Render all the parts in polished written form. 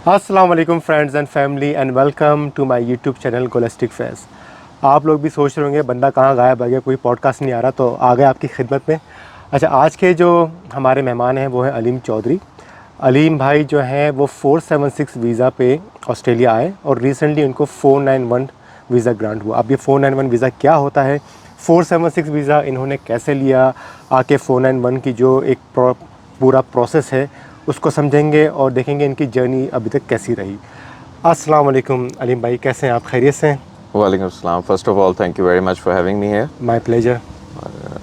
अस्सलाम वालेकुम friends and family and welcome to my YouTube channel golistic face. आप लोग भी सोच रहे होंगे बंदा कहाँ गायब आ गया, कोई पॉडकास्ट नहीं आ रहा, तो आ गए आपकी खिदमत में। अच्छा, आज के जो हमारे मेहमान हैं वो हैं अलीम चौधरी। अलीम भाई जो हैं वो 476 वीज़ा पे ऑस्ट्रेलिया आए और रिसेंटली उनको 491 वीज़ा ग्रांट हुआ। अब ये 491 वीज़ा क्या होता है, 476 वीज़ा इन्होंने कैसे लिया, आके 491 की जो एक पूरा प्रोसेस है उसको समझेंगे और देखेंगे इनकी जर्नी अभी तक कैसी रही। अस्सलाम वालेकुम अलीम भाई, कैसे हैं आप, खैरियत से हैं? वालेकुम अस्सलाम। First of all thank you very much for having me here. My pleasure.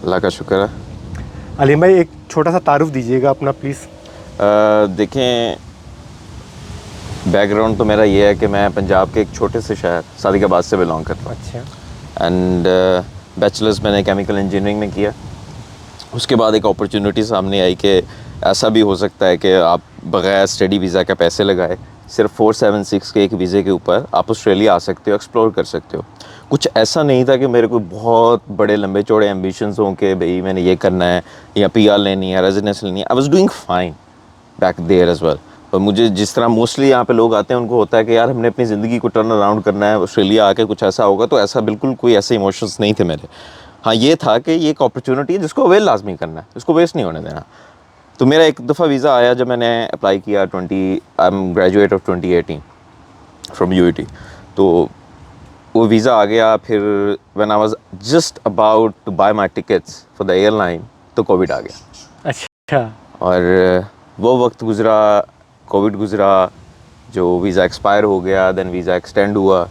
अल्लाह का शुक्र है। अलीम भाई एक छोटा सा तारुफ दीजिएगा अपना प्लीज़। देखें, बैकग्राउंड तो मेरा ये है कि मैं पंजाब के एक छोटे से शहर सादिकाबाद से बिलोंग करता हूँ। अच्छा। एंड बैचलर्स मैंने केमिकल इंजीनियरिंग में किया। उसके बाद एक अपॉर्चुनिटी सामने आई कि ऐसा भी हो सकता है कि आप बग़ैर स्टडी वीज़ा के पैसे लगाए सिर्फ 476 के एक वीज़े के ऊपर आप ऑस्ट्रेलिया आ सकते हो, एक्सप्लोर कर सकते हो। कुछ ऐसा नहीं था कि मेरे को बहुत बड़े लंबे चौड़े एम्बिशंस हों कि भाई मैंने ये करना है या पीआर लेनी है, रेजिडेंस लेनी है। I was doing fine back there as well. और मुझे जिस तरह मोस्टली यहाँ पे लोग आते हैं उनको होता है कि यार हमने अपनी ज़िंदगी को टर्न अराउंड करना है, ऑस्ट्रेलिया आके कुछ ऐसा होगा, तो ऐसा बिल्कुल कोई ऐसे इमोशंस नहीं थे मेरे। हाँ, ये था कि ये एक अपॉर्चुनिटी है जिसको अवेल लाजमी करना है, इसको वेस्ट नहीं होने देना। तो मेरा एक दफ़ा वीज़ा आया जब मैंने अप्लाई किया I am graduate of 2018 from UET. तो वो वीज़ा आ गया। फिर when I was just about to buy my tickets for the airline तो कोविड आ गया। अच्छा। और वो वक्त गुज़रा, कोविड गुज़रा, जो वीज़ा एक्सपायर हो गया, देन वीज़ा एक्सटेंड हुआ,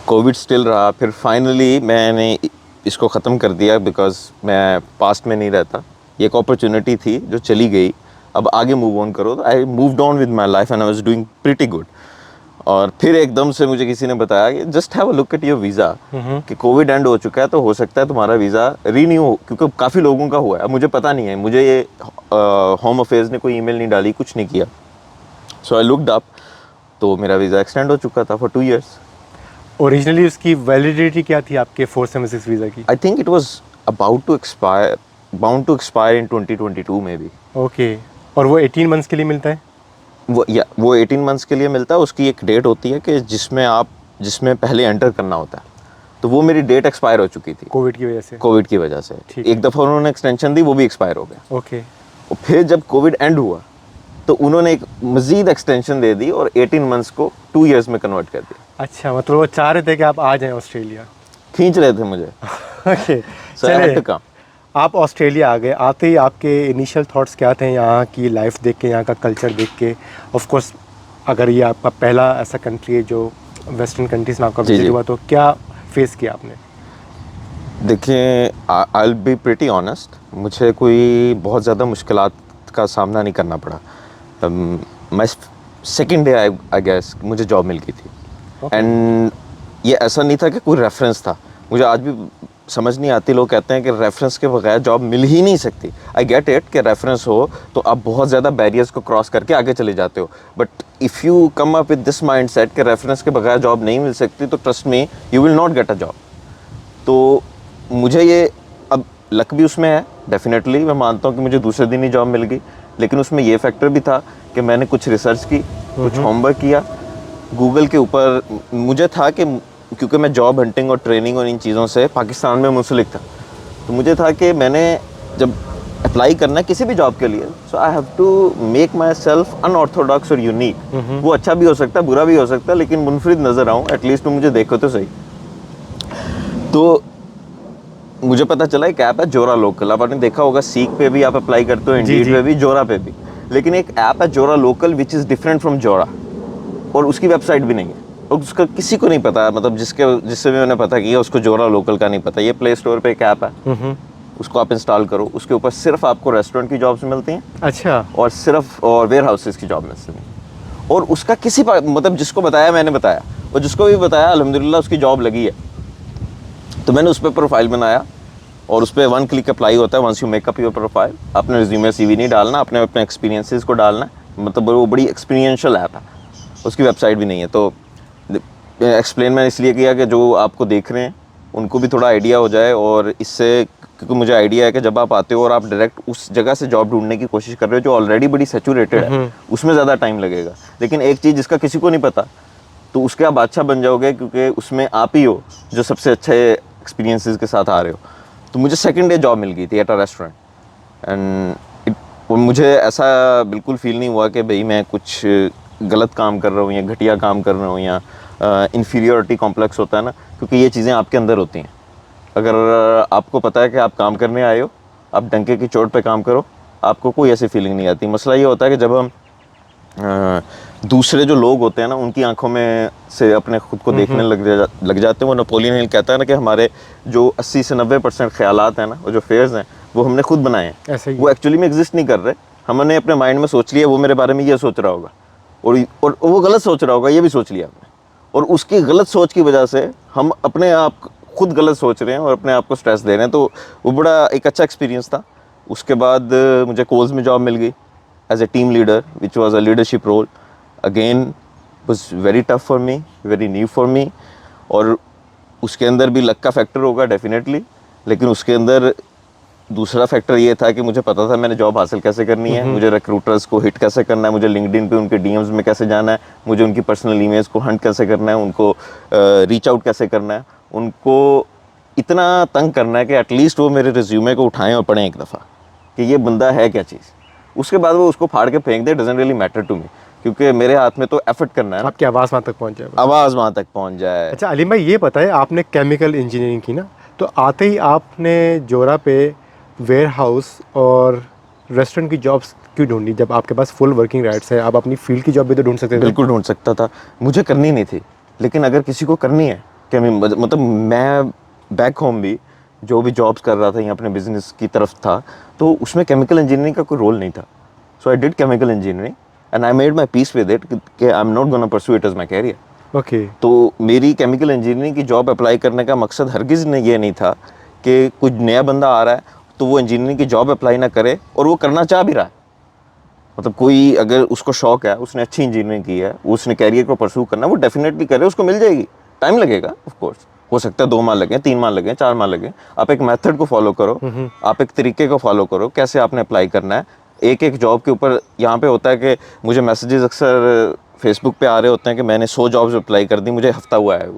कोविड स्टिल रहा। फिर फाइनली मैंने इसको ख़त्म कर दिया बिकॉज़ मैं पास्ट में नहीं रहता। ये एक अपॉर्चुनिटी थी जो चली गई, अब आगे मूव ऑन करो। तो I moved on with my life and I was doing pretty good. और फिर एकदम से मुझे किसी ने बताया कि just have a look at your visa, कि कोविड एंड हो चुका है तो हो सकता है तुम्हारा वीज़ा रीन्यू हो, क्योंकि काफ़ी लोगों का हुआ है। अब मुझे पता नहीं है, मुझे ये होम अफेयर्स ने कोई ईमेल नहीं डाली, कुछ नहीं किया। सो आई लुक्ड अप, तो मेरा वीज़ा एक्सटेंड हो चुका था फॉर 2 ईयर्स। ओरिजिनली उसकी वैलिडिटी क्या थी आपके 476 वीज़ा की? I think it was about to expire, bound to expire in 2022 में भी। ओके। और वो 18 मंथ्स के लिए मिलता है? वो 18 मंथ्स के लिए मिलता है। उसकी एक डेट होती है कि जिसमें पहले एंटर करना होता है। तो वो मेरी डेट एक्सपायर हो चुकी थी कोविड की वजह से? कोविड की वजह से। ठीक है। एक दफ़ा उन्होंने एक्सटेंशन दी, वो भी एक्सपायर हो गया। ओके। और फिर जब कोविड एंड हुआ तो उन्होंने एक मज़ीद एक्सटेंशन दे दी और 18 मंथ्स को 2 ईयर्स में कन्वर्ट कर दिया। अच्छा, मतलब वो चाह रहे थे कि आप आ जाएं ऑस्ट्रेलिया। खींच रहे थे मुझे। Okay. So I had to come. आप ऑस्ट्रेलिया आ गए, आते ही आपके इनिशियल थॉट्स क्या थे यहाँ की लाइफ देख के, यहाँ का कल्चर देख के? ऑफ कोर्स अगर ये आपका पहला ऐसा कंट्री है जो वेस्टर्न कंट्रीज में आपका विजिट हुआ, तो क्या फेस किया आपने? देखिए, I will be pretty honest, मुझे कोई बहुत ज़्यादा मुश्किलात का सामना नहीं करना पड़ा। मैं सेकेंड डे आई गेस मुझे जॉब मिल गई थी। एंड ये ऐसा नहीं था कि कोई रेफरेंस था। मुझे आज भी समझ नहीं आती, लोग कहते हैं कि रेफरेंस के बगैर जॉब मिल ही नहीं सकती। आई गेट इट कि रेफरेंस हो तो आप बहुत ज़्यादा बैरियर्स को क्रॉस करके आगे चले जाते हो, but if you come up with this mind set कि रेफरेंस के बगैर जॉब नहीं मिल सकती, तो trust me you will not get a job. तो मुझे ये अब लक भी उसमें है, डेफिनेटली मैं मानता हूँ कि मुझे दूसरे दिन ही जॉब मिल गई। लेकिन उसमें ये फैक्टर भी था कि मैंने कुछ रिसर्च की, कुछ होमवर्क किया गूगल के ऊपर। मुझे था कि क्योंकि मैं जॉब हंटिंग और ट्रेनिंग और इन चीज़ों से पाकिस्तान में मुंसलिक था, तो मुझे था कि मैंने जब अप्लाई करना है किसी भी जॉब के लिए, so I have to make myself unorthodox और यूनिक। वो अच्छा भी हो सकता है, बुरा भी हो सकता है, लेकिन मुनफरिद नज़र आऊँ एटलीस्ट, मुझे देखो तो सही। तो मुझे पता चला एक ऐप है जोरा लोकल। आपने देखा होगा, सीक पे भी आप अप्लाई करते हो, इंडीड पे भी, जोरा पे भी। लेकिन एक ऐप है जोरा local which is different from जोरा, और उसकी वेबसाइट भी नहीं है, और उसका किसी को नहीं पता। मतलब जिससे भी मैंने पता किया उसको जोरा लोकल का नहीं पता। ये प्ले स्टोर पे एक ऐप है, उसको आप इंस्टॉल करो। उसके ऊपर सिर्फ आपको रेस्टोरेंट की जॉब्स मिलती हैं। अच्छा। और वेयर हाउसेस की जॉब मिलती हैं। और उसका मतलब जिसको बताया मैंने बताया, और जिसको भी बताया अल्हम्दुलिल्लाह उसकी जॉब लगी है। तो मैंने उस पर प्रोफाइल बनाया, और उस पर 1 क्लिक अप्लाई होता है। Once you make up your profile, अपने रिज्यूमे CV नहीं डालना, अपने एक्सपीरियंसेस को डालना है। मतलब वो बड़ी एक्सपीरियंशियल ऐप है, उसकी वेबसाइट भी नहीं है। तो एक्सप्लेन मैंने इसलिए किया कि जो आपको देख रहे हैं उनको भी थोड़ा आइडिया हो जाए, और इससे क्योंकि मुझे आइडिया है कि जब आप आते हो और आप डायरेक्ट उस जगह से जॉब ढूंढने की कोशिश कर रहे हो जो ऑलरेडी बड़ी सैचुरेटेड है, उसमें ज़्यादा टाइम लगेगा। लेकिन एक चीज़ जिसका किसी को नहीं पता, तो उसके आप बादशाह बन जाओगे, क्योंकि उसमें आप ही हो जो सबसे अच्छे एक्सपीरियंसेस के साथ आ रहे हो। तो मुझे सेकंड डे जॉब मिल गई थी एट अ रेस्टोरेंट, एंड मुझे ऐसा बिल्कुल फील नहीं हुआ कि भाई मैं कुछ गलत काम कर रहा हूँ या घटिया काम कर रहा हूँ या इन्फीरियोरिटी कॉम्प्लेक्स होता है ना, क्योंकि ये चीज़ें आपके अंदर होती हैं। अगर आपको पता है कि आप काम करने आए हो, आप डंके की चोट पे काम करो, आपको कोई ऐसी फीलिंग नहीं आती। मसला ये होता है कि जब हम दूसरे जो लोग होते हैं ना, उनकी आंखों में से अपने खुद को देखने लग जाते हैं। वो नेपोलियन हिल कहता है ना कि हमारे जो 80 से 90% ख्यालात हैं ना, वो जो फेयर्स हैं, वो हमने खुद बनाए हैं। ऐसे ही वो एक्चुअली में एग्जिस्ट नहीं कर रहे। हमने अपने माइंड में सोच लिया वो मेरे बारे में ये सोच रहा होगा, और वो गलत सोच रहा होगा, ये भी सोच लिया हमने, और उसकी गलत सोच की वजह से हम अपने आप खुद गलत सोच रहे हैं और अपने आप को स्ट्रेस दे रहे हैं। तो वो बड़ा एक अच्छा एक्सपीरियंस था। उसके बाद मुझे कोल्स में जॉब मिल गई as a team leader, which was a leadership role. Again was very tough for me, very new for me, और उसके अंदर भी लक का फैक्टर होगा डेफिनेटली, लेकिन उसके अंदर दूसरा फैक्टर ये था कि मुझे पता था मैंने जॉब हासिल कैसे करनी है, मुझे रिक्रूटर्स को हिट कैसे करना है, मुझे लिंक्डइन पे उनके डीएम्स में कैसे जाना है, मुझे उनकी पर्सनल ईमेल्स को हंट कैसे करना है, उनको रीच आउट कैसे करना है, उनको इतना तंग करना है कि एटलीस्ट वो मेरे रिज्यूमे को उठाएं और पढ़ें एक दफ़ा कि ये बंदा है क्या चीज़। उसके बाद वो उसको फाड़ के फेंक दे, doesn't really matter to me, क्योंकि मेरे हाथ में तो एफर्ट करना है ना, आपकी आवाज़ वहाँ तक पहुँच जाए। आवाज़ वहाँ तक पहुँच जाए। अच्छा अलीम भाई, ये बताएं, आपने केमिकल इंजीनियरिंग की ना, तो आते ही आपने जोरा पे वेयर हाउस और रेस्टोरेंट की जॉब्स क्यों ढूंढी, जब आपके पास फुल वर्किंग राइट्स है? आप अपनी फील्ड की जॉब भी तो ढूंढ सकते थे। बिल्कुल ढूंढ सकता था, मुझे करनी नहीं थी। लेकिन अगर किसी को करनी है, कि मतलब मैं बैक होम भी जो भी जॉब्स कर रहा था या अपने बिजनेस की तरफ था, तो उसमें केमिकल इंजीनियरिंग का कोई रोल नहीं था। So I did chemical engineering and I made my peace with it कि I am not gonna pursue it as my career. Okay. तो मेरी केमिकल इंजीनियरिंग की जॉब अप्लाई करने का मकसद हरगिज़ ने ये नहीं था कि कुछ नया बंदा आ रहा है तो वो इंजीनियरिंग की जॉब अप्लाई ना करे, और वो करना चाह भी रहा है। मतलब कोई अगर उसको शौक है, उसने अच्छी इंजीनियरिंग की है, उसने कैरियर को परस्यू करना है, वो डेफिनेटली करे, उसको मिल जाएगी। टाइम लगेगा ऑफ कोर्स, हो सकता है 2 माह लगे, 3 माह लगे, 4 माह लगे। आप एक मेथड को फॉलो करो, आप एक तरीके को फॉलो करो कैसे आपने अप्लाई करना है। एक एक जॉब के ऊपर यहाँ पे होता है कि मुझे मैसेजेस अक्सर फेसबुक पे आ रहे होते हैं कि मैंने 100 जॉब्स अप्लाई कर दी, मुझे हफ्ता हुआ है।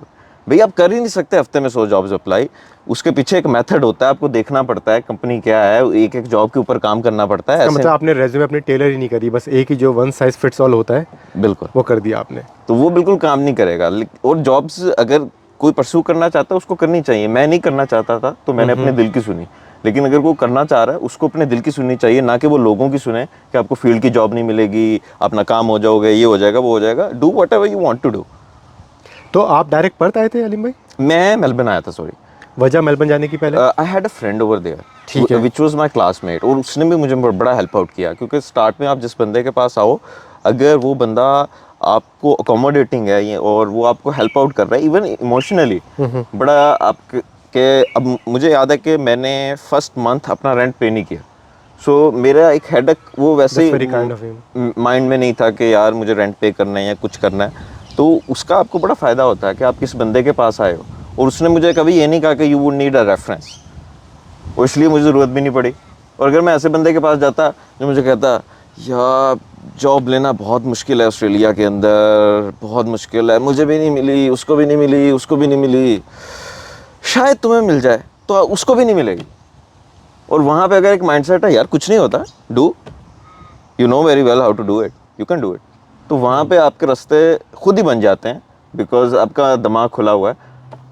भाई आप कर ही नहीं सकते हफ्ते में 100 जॉब्स अप्लाई। उसके पीछे एक मेथड होता है, आपको देखना पड़ता है कंपनी क्या है, एक एक जॉब के ऊपर काम करना पड़ता है। इसका ऐसे मतलब आपने रेज्यूमे अपनी टेलर ही नहीं करी, बस एक ही जो वन साइज फिट्स ऑल होता है बिल्कुल वो कर दिया आपने। तो वो बिल्कुल काम नहीं करेगा। और जॉब्स अगर कोई परस्यू करना चाहता है उसको करनी चाहिए। मैं नहीं करना चाहता था तो मैंने अपने दिल की सुनी, लेकिन अगर वो करना चाह रहा है उसको अपने दिल की सुननी चाहिए, ना कि वो लोगों की सुने कि आपको फील्ड की जॉब नहीं मिलेगी, आप नाकाम हो जाओगे, ये हो जाएगा, वो हो जाएगा। Do whatever you want to do. तो आप डायरेक्ट पर्थ आए थे अलीम भाई? मैं मेलबर्न आया था, सॉरी। वजह मेलबर्न जाने की पहले? I had a friend over ठीक देयर है। विच वाज माय क्लासमेट, और उसने भी मुझे बड़ा हेल्प आउट किया, क्योंकि स्टार्ट में आप जिस बंदे के पास आओ, अगर वो बंदा आपको अकोमोडेटिंग है और वो आपको हेल्प आउट कर रहा है इवन इमोशनली, बड़ा आप के अब मुझे याद है कि मैंने फर्स्ट मंथ अपना रेंट पे नहीं किया। सो मेरा एक हेडेक वो वैसे That's very kind of him. Mind में नहीं था कि यार मुझे रेंट पे करना है या कुछ करना है। तो उसका आपको बड़ा फ़ायदा होता है कि आप किस बंदे के पास आए हो, और उसने मुझे कभी ये नहीं कहा कि you would need a reference, और इसलिए मुझे ज़रूरत भी नहीं पड़ी। और अगर मैं ऐसे बंदे के पास जाता जो मुझे कहता यार जॉब लेना बहुत मुश्किल है ऑस्ट्रेलिया के अंदर, बहुत मुश्किल है, मुझे भी नहीं मिली, उसको भी नहीं मिली, उसको भी नहीं मिली, शायद तुम्हें मिल जाए, तो उसको भी नहीं मिलेगी। और वहाँ पे अगर एक माइंडसेट है यार कुछ नहीं होता, do, you know very well how to do it, you can do it, तो वहाँ पे आपके रास्ते खुद ही बन जाते हैं, बिकॉज आपका दिमाग खुला हुआ है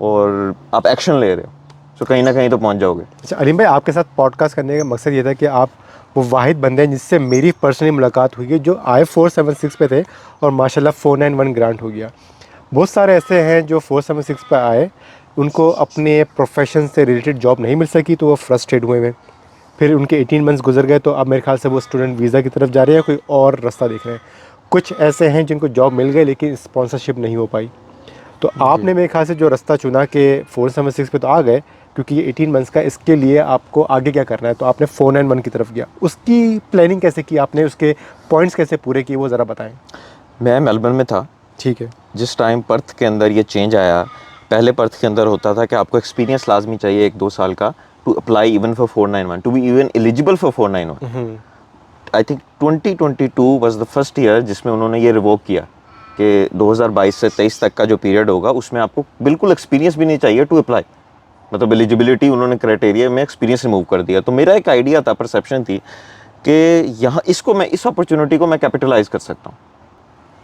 और आप एक्शन ले रहे हो, तो कहीं ना कहीं तो पहुँच जाओगे। अच्छा अलीम भाई, आपके साथ पॉडकास्ट करने का मकसद ये था कि आप वो वाहिद बंदे हैं जिससे मेरी पर्सनली मुलाकात हुई है, जो I-476 पे थे और माशाल्लाह 491 ग्रांट हो गया। बहुत सारे ऐसे हैं जो 476 पे आए, उनको अपने प्रोफेशन से रिलेटेड जॉब नहीं मिल सकी तो वो फ्रस्ट्रेट हुए हैं, फिर उनके 18 मंथ्स गुजर गए, तो अब मेरे ख्याल से वो स्टूडेंट वीज़ा की तरफ जा रहे हैं, कोई और रास्ता देख रहे हैं। कुछ ऐसे हैं जिनको जॉब मिल गई लेकिन स्पॉन्सरशिप नहीं हो पाई। तो आपने मेरे ख्याल से जो रास्ता चुना कि 476 पे तो आ गए, क्योंकि ये 18 मंथ्स का, इसके लिए आपको आगे क्या करना है, तो आपने 491 की तरफ गया। उसकी प्लानिंग कैसे की आपने, उसके पॉइंट्स कैसे पूरे किए, वो ज़रा बताएं। मैं मेलबर्न में था, ठीक है। जिस टाइम पर्थ के अंदर ये चेंज आया। पहले पर्थ के अंदर होता था कि आपको एक्सपीरियंस लाजमी चाहिए 1-2 साल का, to apply even for 491, to be even eligible for 491. I think 2022 was the first year जिसमें उन्होंने ये रिवोक किया कि 2022 से 23 तक का जो पीरियड होगा उसमें आपको बिल्कुल एक्सपीरियंस भी नहीं चाहिए टू अप्लाई, मतलब एलिजिबिलिटी उन्होंने क्राइटेरिया में एक्सपीरियंस रिमूव कर दिया। तो मेरा एक आइडिया था, परसेप्शन थी कि यहाँ इसको मैं, इस अपॉर्चुनिटी को मैं कैपिटलाइज कर सकता हूँ,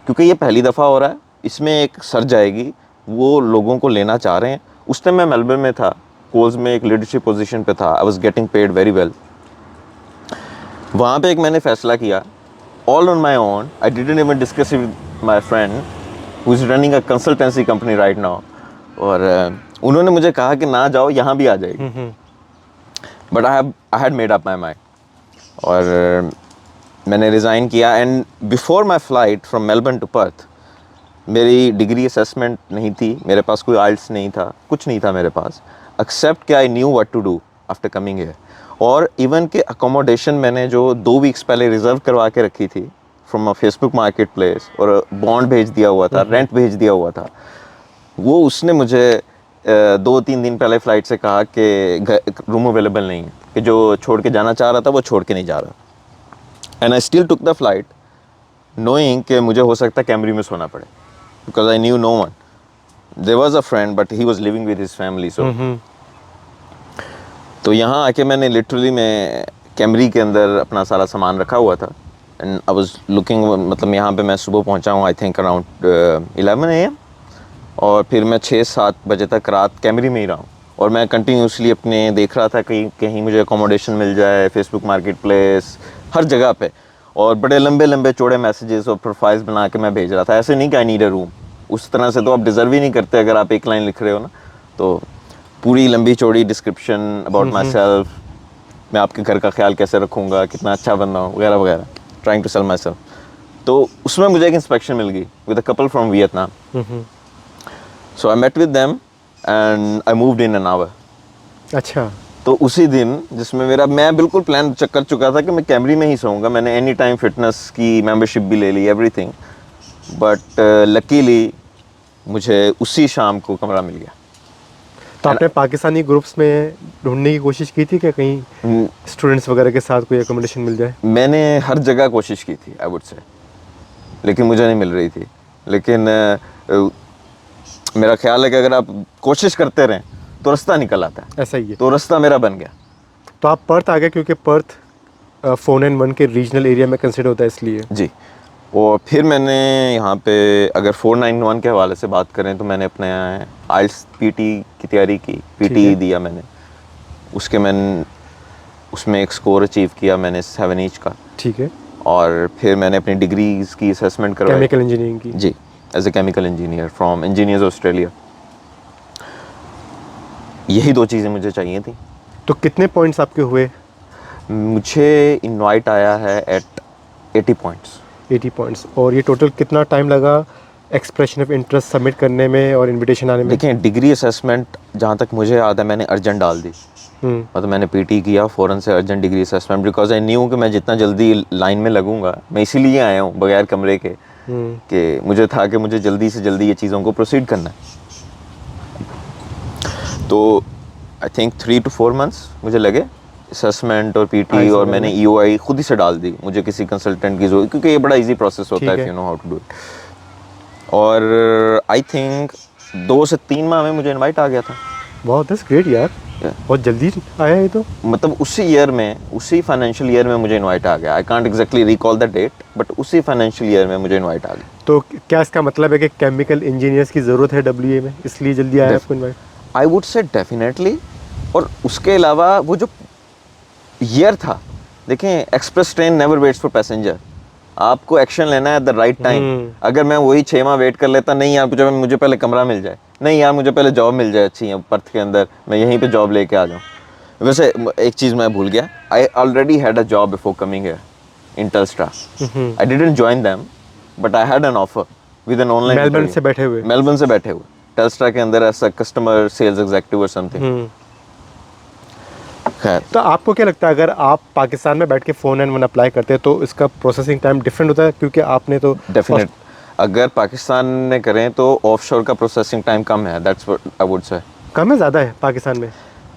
क्योंकि ये पहली दफ़ा हो रहा है, इसमें एक सर जाएगी, वो लोगों को लेना चाह रहे हैं। उस टाइम मैं मेलबर्न में था, कोल्स में एक लीडरशिप पोजीशन पे था, I was getting paid very well. वहाँ पे एक मैंने फैसला किया, all on my own, I didn't even discuss with my friend who is running a consultancy company right now, और उन्होंने मुझे कहा कि ना जाओ, यहाँ भी आ जाएगी, but I had made up my mind, और मैंने रिज़ाइन किया। And before my flight from Melbourne to Perth, मेरी डिग्री असेसमेंट नहीं थी, मेरे पास कोई आइल्स नहीं था, कुछ नहीं था मेरे पास, एक्सेप्ट कि I knew what to do after coming here. और इवन के अकोमोडेशन मैंने जो 2 वीक्स पहले रिजर्व करवा के रखी थी from a Facebook market place, और बॉन्ड भेज दिया हुआ था, रेंट भेज दिया हुआ था, वो उसने मुझे 2-3 दिन पहले फ़्लाइट से कहा कि रूम अवेलेबल नहीं है, कि जो छोड़ के जाना चाह रहा था वो छोड़ के नहीं जा रहा। And I still took the flight knowing कि मुझे हो सकता है कैमरी में सोना पड़े, because I knew no one. There was a friend but he was living with his family, so तो यहाँ आके मैंने लिटरली, मैं कैमरी के अंदर अपना सारा सामान रखा हुआ था, एंड आई वाज लुकिंग, मतलब यहाँ पे मैं सुबह पहुँचा हूँ आई थिंक अराउंड 11 AM, और फिर मैं 6-7 बजे तक रात कैमरी में ही रहा हूँ, और मैं कंटिन्यूसली अपने देख रहा था कहीं कहीं मुझे अकोमोडेशन मिल जाए, फेसबुक मार्केट प्लेस, हर जगह पे, और बड़े लंबे लंबे चौड़े मैसेजेस और प्रोफाइल्स बना के मैं भेज रहा था। ऐसे नहीं कि आई नीड अ रूम, उस तरह से तो आप डिज़र्व ही नहीं करते अगर आप एक लाइन लिख रहे हो ना, तो पूरी लंबी चौड़ी डिस्क्रिप्शन अबाउट माई सेल्फ, मैं आपके घर का ख्याल कैसे रखूँगा, कितना अच्छा बंदा हूँ, वगैरह वगैरह, trying to sell myself. तो उसमें मुझे एक इंस्पेक्शन मिल गई with a couple from Vietnam, so I met with them and I moved in an hour. अच्छा, तो उसी दिन जिसमें मेरा, मैं बिल्कुल प्लान चेक कर चुका था कि मैं कैमरी में ही सोऊंगा, मैंने एनी टाइम फिटनेस की मेंबरशिप भी ले ली, एवरीथिंग, बट लकीली मुझे उसी शाम को कमरा मिल गया। तो आपने पाकिस्तानी ग्रुप्स में ढूंढने की कोशिश की थी कि कहीं स्टूडेंट्स वगैरह के साथ कोई एकोमोडेशन मिल जाए? मैंने हर जगह कोशिश की थी, आई वुड से, लेकिन मुझे नहीं मिल रही थी। लेकिन मेरा ख्याल है कि अगर आप कोशिश करते रहें तो रास्ता निकल आता है, ऐसा ही है। तो रास्ता मेरा बन गया। तो आप पर्थ आ गए, क्योंकि पर्थ 491 के रीजनल एरिया में कंसिडर होता है, इसलिए। जी, और फिर मैंने यहाँ पे, अगर 491 के हवाले से बात करें तो मैंने अपने आइल्स पीटी की तैयारी की, पीटी दिया मैंने, उसमें एक स्कोर अचीव किया मैंने 7 ईच का। ठीक है। और फिर मैंने अपनी डिग्रीज की असेसमेंट करवाई, केमिकल इंजीनियरिंग की। जी, as a chemical engineer from engineers Australia. यही 2 चीज़ें मुझे चाहिए थी। तो कितने पॉइंट्स आपके हुए? मुझे इनवाइट आया है एट 80 पॉइंट्स। 80 पॉइंट्स। और ये टोटल कितना टाइम लगा एक्सप्रेशन ऑफ इंटरेस्ट सबमिट करने में और इनविटेशन आने में? देखिए, डिग्री असेसमेंट जहाँ तक मुझे याद है मैंने अर्जेंट डाल दी, मतलब मैंने पीटी किया फ़ौरन से, urgent degree assessment, because I new कि मैं जितना जल्दी लाइन में लगूंगा, मैं इसीलिए आया हूँ बगैर कमरे के, कि मुझे था कि मुझे जल्दी से जल्दी ये चीज़ों को प्रोसीड करना है। तो आई थिंक 3 to 4 months मुझे लगे असेसमेंट और पीटी, और मैंने EOI खुद ही से डाल दी, मुझे किसी कंसल्टेंट की ज़रूरत, क्योंकि ये बड़ा इजी प्रोसेस होता है if you know how to do it. और आई थिंक 2 से 3 माह में मुझे इनवाइट आ गया था। बहुत दैट्स ग्रेट यार, बहुत जल्दी आया ये तो। मतलब उसी ईयर में, उसी फाइनेंशियल ईयर में मुझे इनवाइट आ गया। I can't exactly recall the date, but उसी फाइनेंशियल ईयर में मुझे इनवाइट आ गया। तो क्या इसका मतलब है कि केमिकल इंजीनियर्स की ज़रूरत है WA में, इसलिए जल्दी आया आपको इनवाइट? आई वुड से डेफिनेटली। और उसके अलावा वो जो ईयर था, देखें, express train never waits for passenger, आपको एक्शन लेना है एट द राइट टाइम। अगर मैं वही 6 माह वेट कर लेता, नहीं यार मुझे पहले कमरा मिल जाए, नहीं यार मुझे पहले जॉब मिल जाए अच्छी पर्थ के अंदर, मैं यहीं पे जॉब लेके आ जाऊँ। वैसे एक चीज़ मैं भूल गया, I already had a job before coming here in Telstra. I didn't join them, but I had an offer with an online. Melbourne से बैठे हुए टेलस्ट्रा के अंदर as a customer sales executive और समथिंग। खैर, तो आपको क्या लगता है, अगर आप पाकिस्तान में बैठ के 491 अप्लाई करते हैं तो इसका प्रोसेसिंग टाइम डिफरेंट होता है? क्योंकि आपने तो डेफिनेट, अगर पाकिस्तान में करें तो ऑफशोर का प्रोसेसिंग टाइम कम है, दैट्स व्हाट आई वुड से। कम है, ज़्यादा है पाकिस्तान में?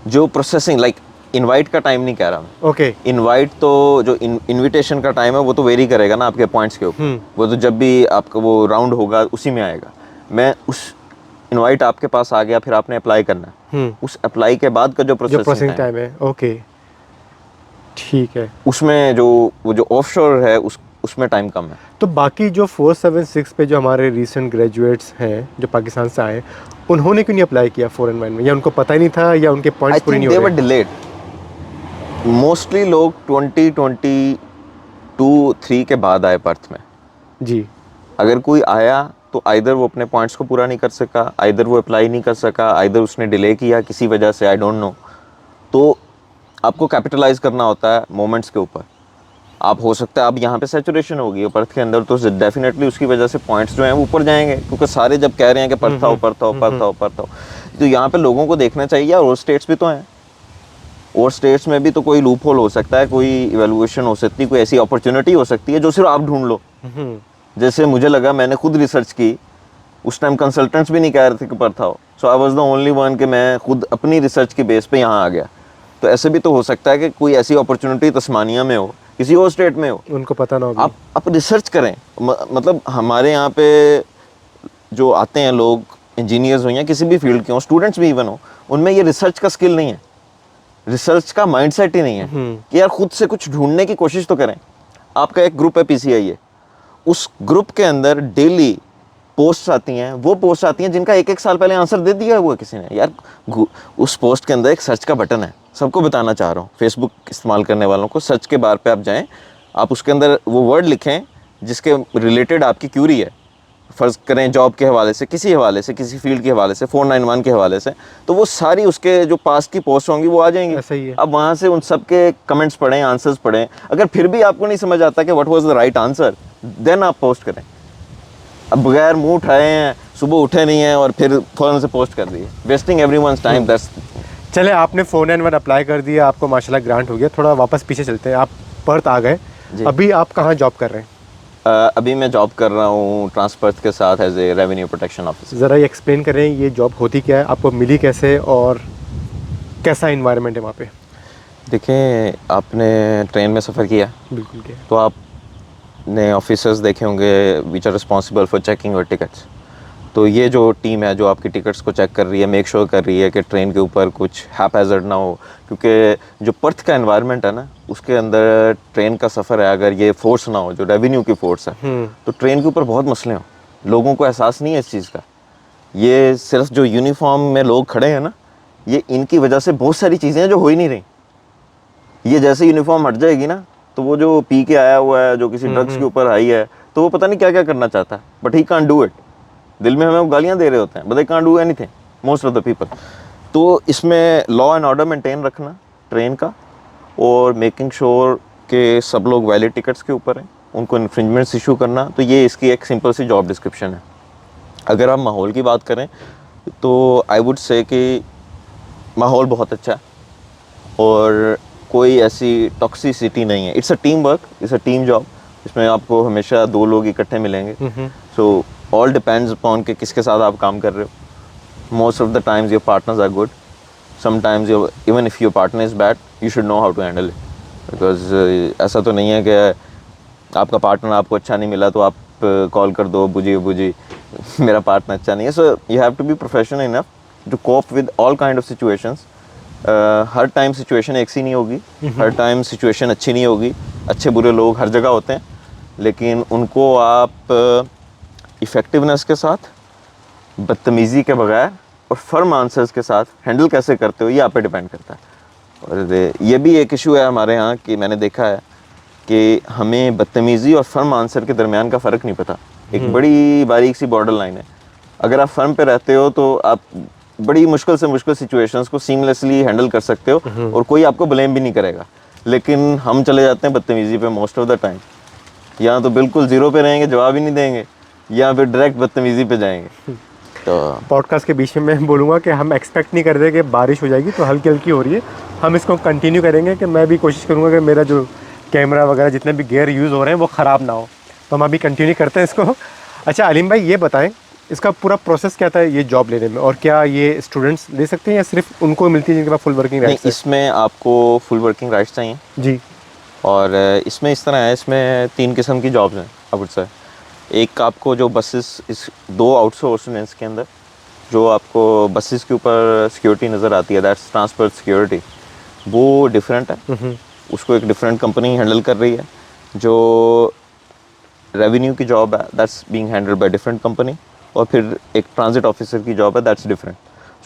जो प्रोसेसिंग, लाइक इनवाइट का टाइम नहीं कह रहा मैं। ओके। इनवाइट तो जो इनविटेशन का टाइम है वो तो वेरी करेगा ना आपके पॉइंट्स के ऊपर, वो तो जब भी आपका वो राउंड होगा उसी में आएगा। मैं उस इनवाइट आपके पास आ गया, फिर आपने अप्लाई करना है, उस अप्लाई के बाद का जो प्रोसेसिंग टाइम टाइम है, ओके ठीक है। उसमें जो वो जो ऑफशोर है उसमें टाइम कम है। तो बाकी जो 476 पे जो हमारे रीसेंट ग्रेजुएट्स हैं जो पाकिस्तान से आए, उन्होंने क्यों नहीं अप्लाई किया 4N1 में, या उनको पता ही नहीं था, या उनके आई पॉइंट्स पूरे थिंक नहीं दे हो वर रहे? डिलेड। मोस्टली लोग 2022-3 के बाद आए पर्थ में। जी। अगर कोई आया तो आइदर वो अपने पॉइंट्स को पूरा नहीं कर सका, आइदर वो अप्लाई नहीं कर सका, आइदर उसने डिले किया किसी वजह से, आई डोंट नो। तो आपको कैपिटलाइज करना होता है मोमेंट्स के ऊपर। आप हो सकता है अब यहाँ पे सैचुरेशन होगी पर्थ के अंदर, तो डेफिनेटली उसकी वजह से पॉइंट्स जो हैं वो ऊपर जाएंगे, क्योंकि सारे जब कह रहे हैं कि पर्थ आओ पर्थ आओ पर्थ आओ पर्थ आओ, तो यहाँ पे लोगों को देखना चाहिए। और स्टेट्स भी तो हैं, और स्टेट्स में भी तो कोई लूप होल हो सकता है, कोई इवेलुएशन हो सकती है, कोई ऐसी अपॉर्चुनिटी हो सकती है जो सिर्फ आप ढूंढ लो। जैसे मुझे लगा, मैंने खुद रिसर्च की, उस टाइम कंसल्टेंट्स भी नहीं कह रहे थे कि पर्थ आओ, so I was the only one कि मैं खुद अपनी रिसर्च की बेस पे यहाँ आ गया। तो ऐसे भी तो हो सकता है कि कोई ऐसी अपॉर्चुनिटी तस्मानिया में हो, किसी और स्टेट में हो, उनको पता ना हो। आप रिसर्च करें। मतलब हमारे यहाँ पे जो आते हैं लोग, इंजीनियर्स हो या किसी भी फील्ड के हो, स्टूडेंट्स भी इवन हो, उनमें ये रिसर्च का स्किल नहीं है, रिसर्च का माइंडसेट ही नहीं है कि यार खुद से कुछ ढूंढने की कोशिश तो करें। आपका एक ग्रुप है PCI है, उस ग्रुप के अंदर डेली पोस्ट आती हैं, वो पोस्ट आती हैं जिनका 1-1 साल पहले आंसर दे दिया हुआ किसी ने। यार उस पोस्ट के अंदर एक सर्च का बटन है, सबको बताना चाह रहा हूँ, फेसबुक इस्तेमाल करने वालों को, सर्च के बार पे आप जाएं, आप उसके अंदर वो वर्ड लिखें जिसके रिलेटेड आपकी क्यूरी है, फ़र्ज़ करें जॉब के हवाले से, किसी हवाले से, किसी फील्ड के हवाले से, 491 के हवाले से, तो वो सारी उसके जो पास्ट की पोस्ट होंगी वो आ जाएंगी। ऐसा ही है। अब वहाँ से उन सब के कमेंट्स पढ़ें, आंसर्स पढ़ें। अगर फिर भी आपको नहीं समझ आता कि what was the right answer, then आप पोस्ट करें। अब बगैर मुंह उठाए हैं, सुबह उठे नहीं हैं और फिर फ़ौरन से पोस्ट कर दिए, वेस्टिंग एवरीवनस टाइम। दैट्स चले, आपने 4N1 अप्लाई कर दिया, आपको माशाल्लाह ग्रांट हो गया। थोड़ा वापस पीछे चलते हैं, आप पर्थ आ गए, अभी आप कहाँ जॉब कर रहे हैं? अभी मैं जॉब कर रहा हूँ ट्रांसपर्थ के साथ as a revenue protection officer. ज़रा ये एक्सप्लेन करें, ये जॉब होती क्या है, आपको मिली कैसे, और कैसा इन्वायरमेंट है वहाँ पे? देखिए, आपने ट्रेन में सफ़र किया, बिल्कुल किया। तो आपने ऑफिसर्स देखे होंगे which are responsible for checking your tickets. तो ये जो टीम है जो आपकी टिकट्स को चेक कर रही है, मेक श्योर कर रही है कि ट्रेन के ऊपर कुछ हैपहैज़र्ड ना हो, क्योंकि जो पर्थ का एनवायरनमेंट है ना, उसके अंदर ट्रेन का सफ़र है, अगर ये फोर्स ना हो, जो रेवेन्यू की फोर्स है, तो ट्रेन के ऊपर बहुत मसले हों, लोगों को एहसास नहीं है इस चीज़ का। ये सिर्फ जो यूनिफॉर्म में लोग खड़े हैं ना, ये इनकी वजह से बहुत सारी चीज़ें हैं जो हो ही नहीं रही। ये जैसे यूनिफॉर्म हट जाएगी ना, तो वो जो पी के आया हुआ है, जो किसी ड्रग्स के ऊपर आई है, तो वो पता नहीं क्या क्या करना चाहता है, but he can't do it. दिल में हमें वो गालियाँ दे रहे होते हैं, but they can't do anything, most of the people. तो इसमें लॉ एंड ऑर्डर मेंटेन रखना ट्रेन का, और मेकिंग श्योर कि सब लोग वैलिड टिकट्स के ऊपर हैं, उनको इन्फ्रिंजमेंट्स इशू करना, तो ये इसकी एक सिंपल सी जॉब डिस्क्रिप्शन है। अगर आप माहौल की बात करें तो आई वुड से कि माहौल बहुत अच्छा है, और कोई ऐसी टॉक्सिसिटी नहीं है। It's a team work, it's a team job, इसमें आपको हमेशा 2 लोग इकट्ठे मिलेंगे। सो ऑल डिपेंड्स अपॉन कि किसके साथ आप काम कर रहे हो। Most of the times your partners are good, sometimes even if your partner is bad, you should know how to handle it. Because ऐसा तो नहीं है कि आपका पार्टनर आपको अच्छा नहीं मिला तो आप कॉल कर दो, बुझी मेरा पार्टनर अच्छा नहीं है। So you have to be professional enough to cope with all kind of situations. हर टाइम सिचुएशन एक सी नहीं होगी, हर टाइम सिचुएशन अच्छी नहीं होगी। अच्छे बुरे लोग हर जगह होते हैं, लेकिन उनको आप इफ़ेक्टिवनेस के साथ, बदतमीज़ी के बगैर और फर्म आंसर्स के साथ हैंडल कैसे करते हो, ये आप पे डिपेंड करता है। और ये भी एक इशू है हमारे यहाँ कि मैंने देखा है कि हमें बदतमीज़ी और फर्म आंसर के दरमियान का फ़र्क नहीं पता। एक बड़ी बारीक सी बॉर्डर लाइन है। अगर आप फर्म पे रहते हो तो आप बड़ी मुश्किल से मुश्किल सिचुएशंस को सीमलेसली हैंडल कर सकते हो और कोई आपको ब्लेम भी नहीं करेगा। लेकिन हम चले जाते हैं बदतमीज़ी पे मोस्ट ऑफ द टाइम। या तो बिल्कुल ज़ीरो पे रहेंगे, जवाब ही नहीं देंगे, या फिर डायरेक्ट बदतमीज़ी पे जाएंगे। तो पॉडकास्ट के बीच में मैं बोलूँगा कि हम एक्सपेक्ट नहीं कर रहे कि बारिश हो जाएगी, तो हल्की हल्की हो रही है, हम इसको कंटिन्यू करेंगे। कि मैं भी कोशिश करूँगा कि मेरा जो कैमरा वगैरह जितने भी गियर यूज़ हो रहे हैं वो ख़राब ना हो, तो हम अभी कंटिन्यू करते हैं इसको। अच्छा अलीम भाई, ये बताएं, इसका पूरा प्रोसेस क्या था ये जॉब लेने में, और क्या ये स्टूडेंट्स ले सकते हैं या सिर्फ उनको मिलती है जिनके पास फुल वर्किंग नहीं, राइट्स है? इसमें आपको फुल वर्किंग राइट्स चाहिए। जी। और इसमें इस तरह है, इसमें 3 किस्म की जॉब्स हैं आई वुड से। एक आपको जो बसेस, इस 2 आउटसोर्स हैं इसके अंदर, जो आपको बसेस के ऊपर सिक्योरिटी नज़र आती है, दैट्स ट्रांसपोर्ट सिक्योरिटी, वो डिफरेंट है। उसको एक डिफरेंट कंपनी हैंडल कर रही है। जो रेवेन्यू की जॉब है, that's being handled by different company. और फिर एक ट्रांजिट ऑफिसर की जॉब है, दैट्स डिफरेंट।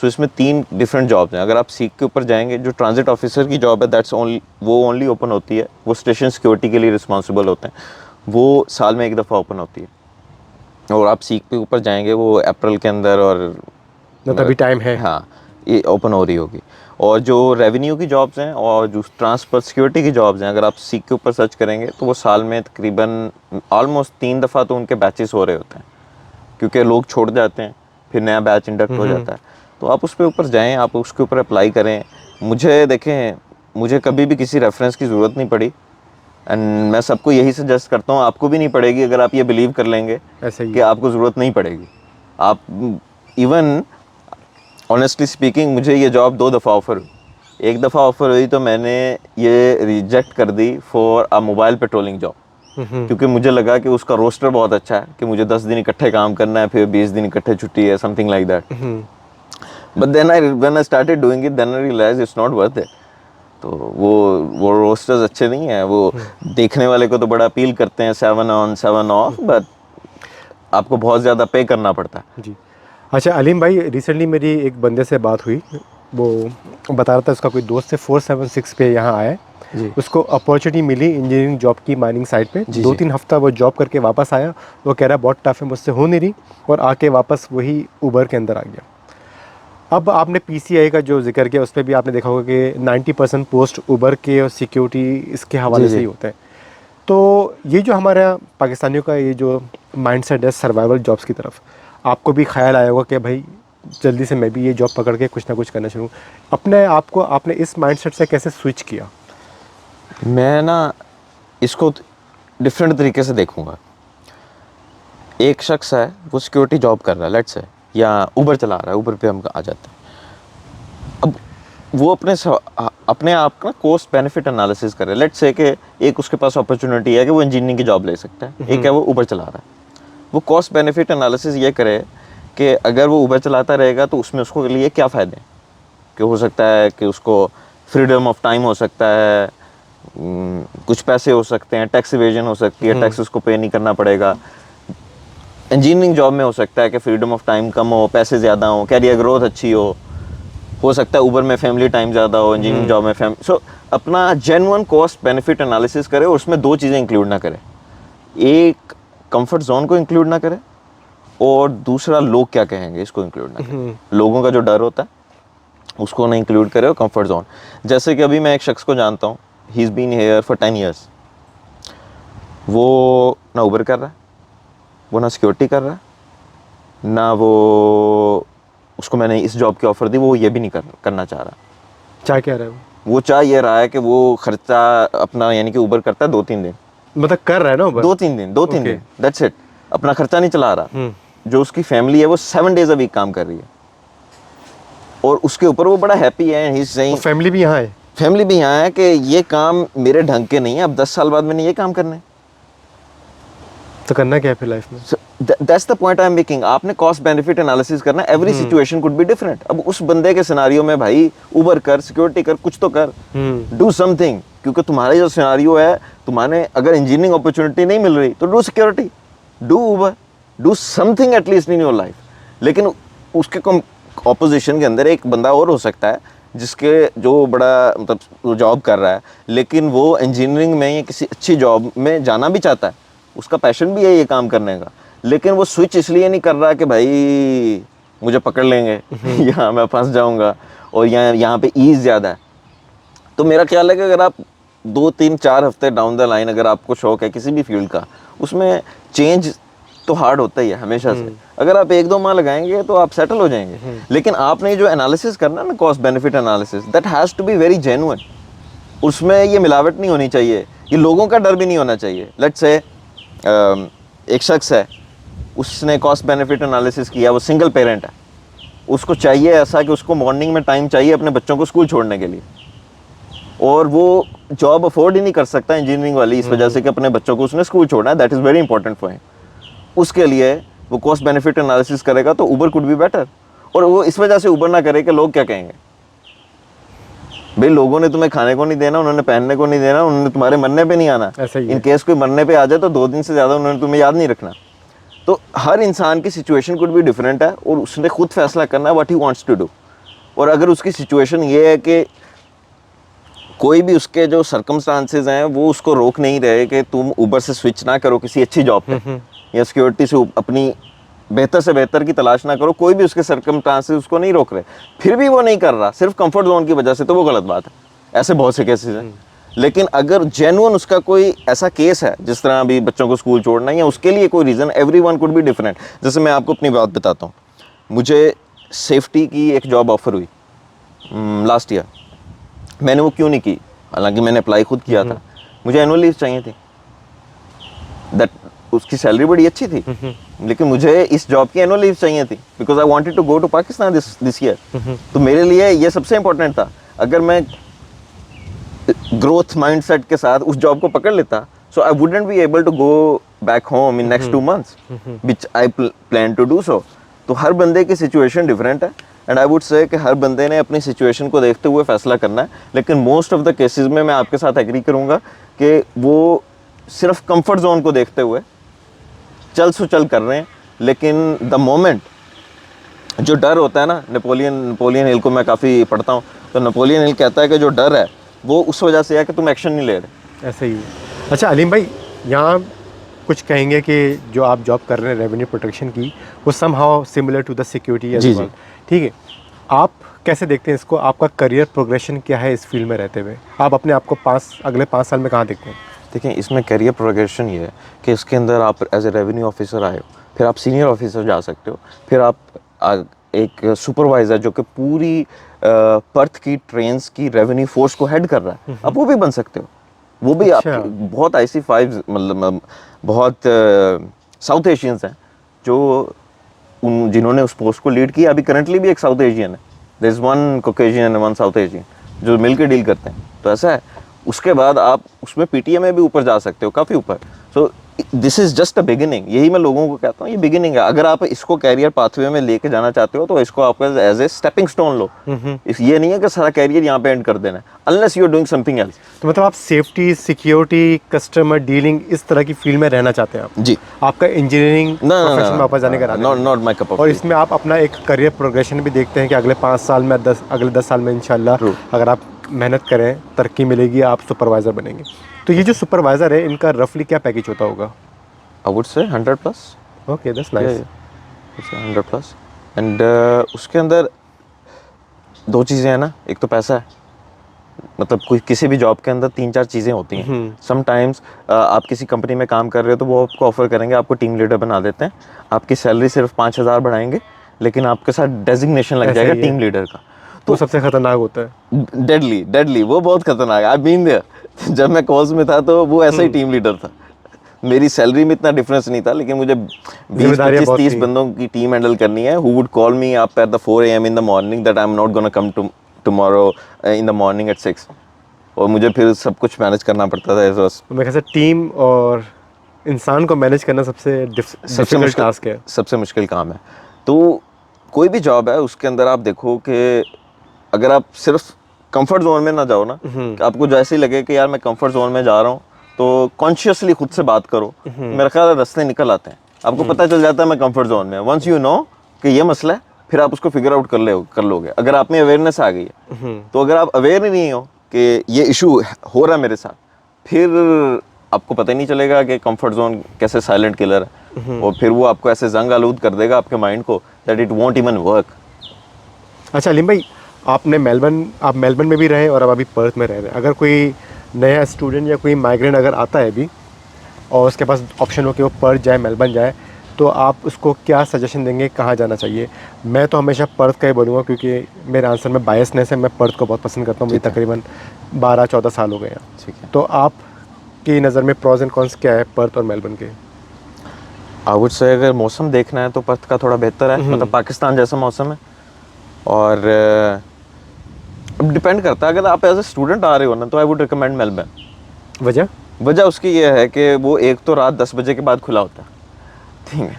सो इसमें 3 डिफरेंट जॉब्स हैं। अगर आप सीख के ऊपर जाएंगे, जो ट्रांजिट ऑफिसर की जॉब है, दैट्स ओनली ओपन होती है, वो स्टेशन सिक्योरिटी के लिए रिस्पॉन्सिबल होते हैं, वो साल में 1 दफ़ा ओपन होती है। और आप सीख के ऊपर जाएंगे, वो अप्रैल के अंदर, और मतलब अभी टाइम है। हाँ, ये ओपन हो रही होगी। और जो रेवेन्यू की जॉब्स हैं और जो ट्रांसपोर्ट सिक्योरिटी की जॉब्स हैं, अगर आप सीख के ऊपर सर्च करेंगे तो वो साल में तकरीबन ऑलमोस्ट 3 दफ़ा तो उनके बैचेस हो रहे होते हैं, क्योंकि लोग छोड़ जाते हैं, फिर नया बैच इंडक्ट हो जाता है। तो आप उस पे ऊपर जाएं, आप उसके ऊपर अप्लाई करें। मुझे देखें, मुझे कभी भी किसी रेफरेंस की ज़रूरत नहीं पड़ी, एंड मैं सबको यही सजेस्ट करता हूँ, आपको भी नहीं पड़ेगी अगर आप ये बिलीव कर लेंगे ऐसा ही कि आपको ज़रूरत नहीं पड़ेगी। आप इवन ऑनेस्टली स्पीकिंग, मुझे ये जॉब 2 दफ़ा ऑफ़र हुई। 1 दफ़ा ऑफ़र हुई तो मैंने ये रिजेक्ट कर दी for a mobile patrolling job, क्योंकि मुझे लगा कि उसका रोस्टर बहुत अच्छा है कि मुझे 10 दिन इकट्ठे काम करना है, फिर 20 दिन इकट्ठे छुट्टी है, something like that. But then when I started doing it, then I realize it's not worth it. तो वो रोस्टर्स अच्छे नहीं हैं, वो देखने वाले को तो बड़ा अपील करते हैं 7 ऑन 7 ऑफ, बट आपको बहुत ज़्यादा पे करना पड़ता है। जी। अच्छा अलीम भाई, रिसेंटली मेरी एक बंदे से बात हुई, वो बता रहा था उसका कोई दोस्त है 476 पे यहाँ आया है, जी उसको अपॉर्चुनिटी मिली इंजीनियरिंग जॉब की माइनिंग साइट पे। जी 2-3 हफ्ता वो जॉब करके वापस आया, वो कह रहा बहुत टफ है, मुझसे हो नहीं रही, और आके वापस वही उबर के अंदर आ गया। अब आपने पीसीआई का जो जिक्र किया, उस पर भी आपने देखा होगा कि 90% पोस्ट उबर के और सिक्योरिटी इसके हवाले जी से ही होते हैं। तो ये जो हमारा पाकिस्तानियों का ये जो माइंडसेट है सर्वाइवल जॉब्स की तरफ, आपको भी ख्याल आया होगा कि भाई जल्दी से मैं भी ये जॉब पकड़ के कुछ ना कुछ करना शुरू। अपने आप को आपने इस माइंडसेट से कैसे स्विच किया? मैं ना इसको डिफरेंट तरीके से देखूंगा। एक शख्स है, वो सिक्योरिटी जॉब कर रहा है, लेट्स से, या उबर चला रहा है, उबर पे हम आ जाते हैं। अब वो अपने आप का कॉस्ट बेनिफिट एनालिसिस कर रहा है। लेट्स से कि एक उसके पास अपॉर्चुनिटी है कि वो इंजीनियरिंग की जॉब ले सकता है, एक है वो उबर चला रहा है। वो कॉस्ट बेनिफिट एनालिसिस ये करे कि अगर वो उबर चलाता रहेगा तो उसमें उसको लिए क्या फ़ायदे हैं। कि हो सकता है कि उसको फ्रीडम ऑफ टाइम हो सकता है, कुछ पैसे हो सकते हैं, टैक्स इवेजन हो सकती है, टैक्स उसको पे नहीं करना पड़ेगा। इंजीनियरिंग जॉब में हो सकता है कि फ्रीडम ऑफ टाइम कम हो, पैसे ज़्यादा हो, कैरियर ग्रोथ अच्छी हो सकता है उबर में फैमिली टाइम ज़्यादा हो, इंजीनियरिंग जॉब में सो अपना जेन्युइन कॉस्ट बेनिफिट एनालिसिस करे और उसमें 2 चीज़ें इंक्लूड ना करे। एक, कंफर्ट जोन को इंक्लूड ना करे, और दूसरा, लोग क्या कहेंगे, इसको इंक्लूड ना करे। लोगों का जो डर होता है उसको ना इंक्लूड करे, और कंफर्ट जोन। जैसे कि अभी मैं एक शख्स को जानता हूँ, he is been here for 10 years. वो ना उबर कर रहा है, वो ना सिक्योरिटी कर रहा है, ना वो, उसको मैंने इस जॉब की ऑफ़र दी, वो ये भी नहीं करना चाह रहा। क्या कह रहा है वो चाह ये रहा है कि वो खर्चा अपना, यानी कि उबर करता है 2-3 दिन, मतलब कर रहा है ना उबर? 2-3 दिन, 2-3 Okay. दिन, दैट्स इट। अपना खर्चा नहीं चला रहा। जो उसकी फैमिली है वो 7 डेज अ वीक काम कर रही है, और उसके ऊपर वो बड़ा हैप्पी है। ही इज सेइंग, फैमिली भी यहाँ है? फैमिली भी यहाँ है कि ये काम मेरे ढंग के नहीं है, अब 10 साल बाद मैंने ये काम करना है। तो करना क्या है फिर लाइफ में? That's the point I am making. आपने कॉस्ट बेनिफिट एनालिसिस करना है। Every situation could be different. अब उस बंदे के सिनारियो में भाई उबर कर, सिक्योरिटी कर, कुछ तो कर, डू समथिंग, क्योंकि तुम्हारा जो सिनारियो है, तुम्हारे अगर इंजीनियरिंग अपॉर्चुनिटी नहीं मिल रही तो do security, do Uber, do something at least in your life. लेकिन उसके ऑपोजिशन के अंदर एक बंदा और हो सकता है जिसके जो बड़ा मतलब जॉब कर रहा है, लेकिन वो इंजीनियरिंग में या किसी अच्छी जॉब में जाना भी चाहता है, उसका पैशन भी है ये काम करने का, लेकिन वो स्विच इसलिए नहीं कर रहा कि भाई मुझे पकड़ लेंगे यहाँ मैं फंस जाऊँगा, और यहाँ पे ईज़ ज़्यादा है। तो मेरा ख्याल है कि अगर आप 2-3-4 हफ्ते डाउन द लाइन अगर आपको शौक है किसी भी फील्ड का, उसमें चेंज तो हार्ड होता ही है हमेशा से। अगर आप 1-2 माह लगाएंगे तो आप सेटल हो जाएंगे। लेकिन आपने जो एनालिसिस करना ना, cost benefit analysis, that has to be very genuine. उसमें ये मिलावट नहीं होनी चाहिए, ये लोगों का डर भी नहीं होना चाहिए। लेट्स से एक शख्स है, उसने कॉस्ट बेनिफिट एनालिसिस किया, वो सिंगल पेरेंट है, उसको चाहिए ऐसा कि उसको मॉर्निंग में टाइम चाहिए अपने बच्चों को स्कूल छोड़ने के लिए, और वो जॉब अफोर्ड ही नहीं कर सकता इंजीनियरिंग वाली इस वजह से कि अपने बच्चों को उसने स्कूल छोड़ना है, that is very important for him. उसके लिए वो कॉस्ट बेनिफिट एनालिसिस करेगा तो उबर कुड बी बेटर, और वो इस वजह से उबर ना करे कि लोग क्या कहेंगे। भाई लोगों ने तुम्हें खाने को नहीं देना, उन्होंने पहनने को नहीं देना, उन्होंने तुम्हारे मरने पे नहीं आना, ऐसा ही है। इन केस कोई मरने पे आ जाए तो 2 दिन से ज़्यादा उन्होंने तुम्हें याद नहीं रखना। तो हर इंसान की सिचुएशन कुड भी डिफरेंट है, और उसने खुद फैसला करना है what he wants to do. और अगर उसकी सिचुएशन ये है कि कोई भी उसके जो सर्कमस्टांसेस हैं वो उसको रोक नहीं रहे कि तुम उबर से स्विच ना करो किसी अच्छी जॉब पे, या सिक्योरिटी से अपनी बेहतर से बेहतर की तलाश ना करो, कोई भी उसके सर्कमस्टांसेस उसको नहीं रोक रहे, फिर भी वो नहीं कर रहा सिर्फ कंफर्ट जोन की वजह से, तो वो गलत बात है। ऐसे बहुत से केसेस हैं। लेकिन अगर जेन्युइन उसका कोई ऐसा केस है, जिस तरह अभी बच्चों को स्कूल छोड़ना है, या उसके लिए कोई reason, everyone could be different. जैसे मैं आपको अपनी बात बताता हूँ, मुझे सेफ्टी की एक जॉब ऑफर हुई लास्ट ईयर, मैंने वो क्यों नहीं की, हालांकि मैंने अप्लाई खुद किया था। मुझे एनुअल लीव चाहिए थी, दैट उसकी सैलरी बड़ी अच्छी थी, लेकिन मुझे इस जॉब की एनुअल लीव चाहिए थी because I wanted to go to Pakistan this year. तो मेरे लिए ये सबसे इंपॉर्टेंट था। अगर मैं ग्रोथ माइंडसेट के साथ उस जॉब को पकड़ लेता, so I wouldn't be able to go back home in next 2 months which I plan to do so. तो हर बंदे की सिचुएशन डिफरेंट है, एंड आई वुड से कि हर बंदे ने अपनी सिचुएशन को देखते हुए फैसला करना है। लेकिन मोस्ट ऑफ द केसेस में मैं आपके साथ एग्री करूंगा कि वो सिर्फ कंफर्ट जोन को देखते हुए चल सुचल कर रहे हैं। लेकिन द मोमेंट जो डर होता है ना, नेपोलियन हिल को मैं काफ़ी पढ़ता हूँ, तो नेपोलियन हिल कहता है कि जो डर है वो उस वजह से है कि तुम एक्शन नहीं ले रहे। ऐसे ही है। अच्छा अलीम भाई, यहाँ कुछ कहेंगे कि जो आप जॉब कर रहे हैं रेवेन्यू प्रोटेक्शन की, वो somehow similar to the security as well, ठीक है। आप कैसे देखते हैं इसको? आपका करियर प्रोग्रेशन क्या है इस फील्ड में रहते हुए? आप अपने आप को अगले 5 साल में कहाँ देखते हैं? देखिए, इसमें करियर प्रोग्रेशन ये है कि इसके अंदर आप एज ए रेवेन्यू ऑफिसर आए हो, फिर आप सीनियर ऑफिसर जा सकते हो, फिर आप एक सुपरवाइज़र जो कि पूरी पर्थ की ट्रेन्स की रेवेन्यू फोर्स को हेड कर रहा है, आप वो भी बन सकते हो। वो भी अच्छा। आप बहुत IC5 मतलब बहुत साउथ एशियंस हैं जो जिन्होंने उस पोस्ट को लीड किया। अभी करंटली भी एक साउथ एशियन है, there is 1 Caucasian and 1 south Asian जो मिलकर डील करते हैं। तो ऐसा है, उसके बाद आप उसमें PTM में भी ऊपर जा सकते हो, काफ़ी ऊपर। So this is just a beginning. यही मैं लोगों को कहता हूँ, ये बिगिनिंग है। अगर आप इसको कैरियर पाथवे में लेके जाना चाहते हो तो इसको आप एज ए स्टेपिंग स्टोन लो। ये नहीं है कि सारा कैरियर यहाँ पे एंड कर देना है, unless you are doing something else. तो मतलब आप सेफ्टी, सिक्योरिटी, कस्टमर डीलिंग, इस तरह की फील्ड में रहना चाहते हैं आप? जी। आपका इंजीनियरिंग प्रोफेशन में वापस जाने का इरादा नहीं है? नॉट माय कप ऑफ और टी। इसमें आप अपना एक करियर प्रोग्रेशन भी देखते हैं कि अगले 5 साल में अगले 10 साल में इंशाल्लाह True. अगर आप मेहनत करें, तरक्की मिलेगी, आप सुपरवाइज़र बनेंगे। तो ये जो सुपरवाइज़र है, इनका रफली क्या पैकेज होता होगा? आई वुड से 100+। Okay, that's nice. 100+। एंड उसके अंदर 2 चीज़ें हैं ना, एक तो पैसा है, मतलब कोई किसी भी जॉब के अंदर 3-4 चीज़ें होती हैं। समटाइम्स आप किसी कंपनी में काम कर रहे हो तो वो आपको ऑफर करेंगे, आपको टीम लीडर बना देते हैं, आपकी सैलरी सिर्फ 5,000 बढ़ाएंगे, लेकिन आपके साथ डेजिग्नेशन लग ऐसा जाएगा ही है। टीम लीडर का। तो सबसे खतरनाक होता है। डेडली वो बहुत खतरनाक है। I been there. जब मैं कॉल्स में था तो वो ऐसा ही टीम लीडर था। मेरी सैलरी में इतना डिफरेंस नहीं था, लेकिन मुझे 20-25-30 बंदों की टीम हैंडल करनी है, who would call me up at the 4 AM in the morning that I am not gonna come tomorrow in the morning at 6, और मुझे फिर सब कुछ मैनेज करना पड़ता था। तो मैं कहता टीम और इंसान को मैनेज करना सबसे डिफिकल्ट टास्क है, सबसे मुश्किल काम है। तो कोई भी जॉब है उसके अंदर आप देखो कि अगर आप सिर्फ कंफर्ट जोन में ना जाओ ना, आपको जैसे ही लगे कि यार मैं कंफर्ट जोन में जा रहा हूँ, तो कॉन्शियसली खुद से बात करो। मेरा ख्याल है रास्ते निकल आते हैं, आपको पता चल जाता है मैं कंफर्ट जोन में। वंस यू नो कि ये मसला है, फिर आप उसको फिगर आउट कर लोगे, अगर आप में अवेयरनेस आ गई है। तो अगर आप अवेयर ही नहीं हो कि ये इशू हो रहा है मेरे साथ, फिर आपको पता ही नहीं चलेगा कि कंफर्ट जोन कैसे साइलेंट किलर है, और फिर वो आपको ऐसे जंग आलूद कर देगा आपके माइंड को that it won't even work. अच्छा अलीम भाई, आप मेलबर्न में भी रहे और अब अभी पर्थ में रह रहे हैं। अगर कोई नया स्टूडेंट या कोई माइग्रेंट अगर आता है अभी और उसके पास ऑप्शन हो कि वो पर्थ जाए, मेलबर्न जाए, तो आप उसको क्या सजेशन देंगे, कहाँ जाना चाहिए? मैं तो हमेशा पर्थ का ही बोलूँगा, क्योंकि मेरे आंसर में बायसनेस है, मैं पर्थ को बहुत पसंद करता हूँ। मुझे तकरीबन 12-14 साल हो गए हैं। ठीक है। तो आपकी नज़र में प्रोज एंड कॉन्स क्या है पर्थ और मेलबर्न के? आई वुड से अगर मौसम देखना है तो पर्थ का थोड़ा बेहतर है, मतलब पाकिस्तान जैसा मौसम है। और अब डिपेंड करता है, अगर आप एज ए स्टूडेंट आ रहे हो ना तो आई वुड रिकमेंड मेलबर्न। वजह? वजह उसकी ये है कि वो एक तो रात 10 बजे के बाद खुला होता है, ठीक है,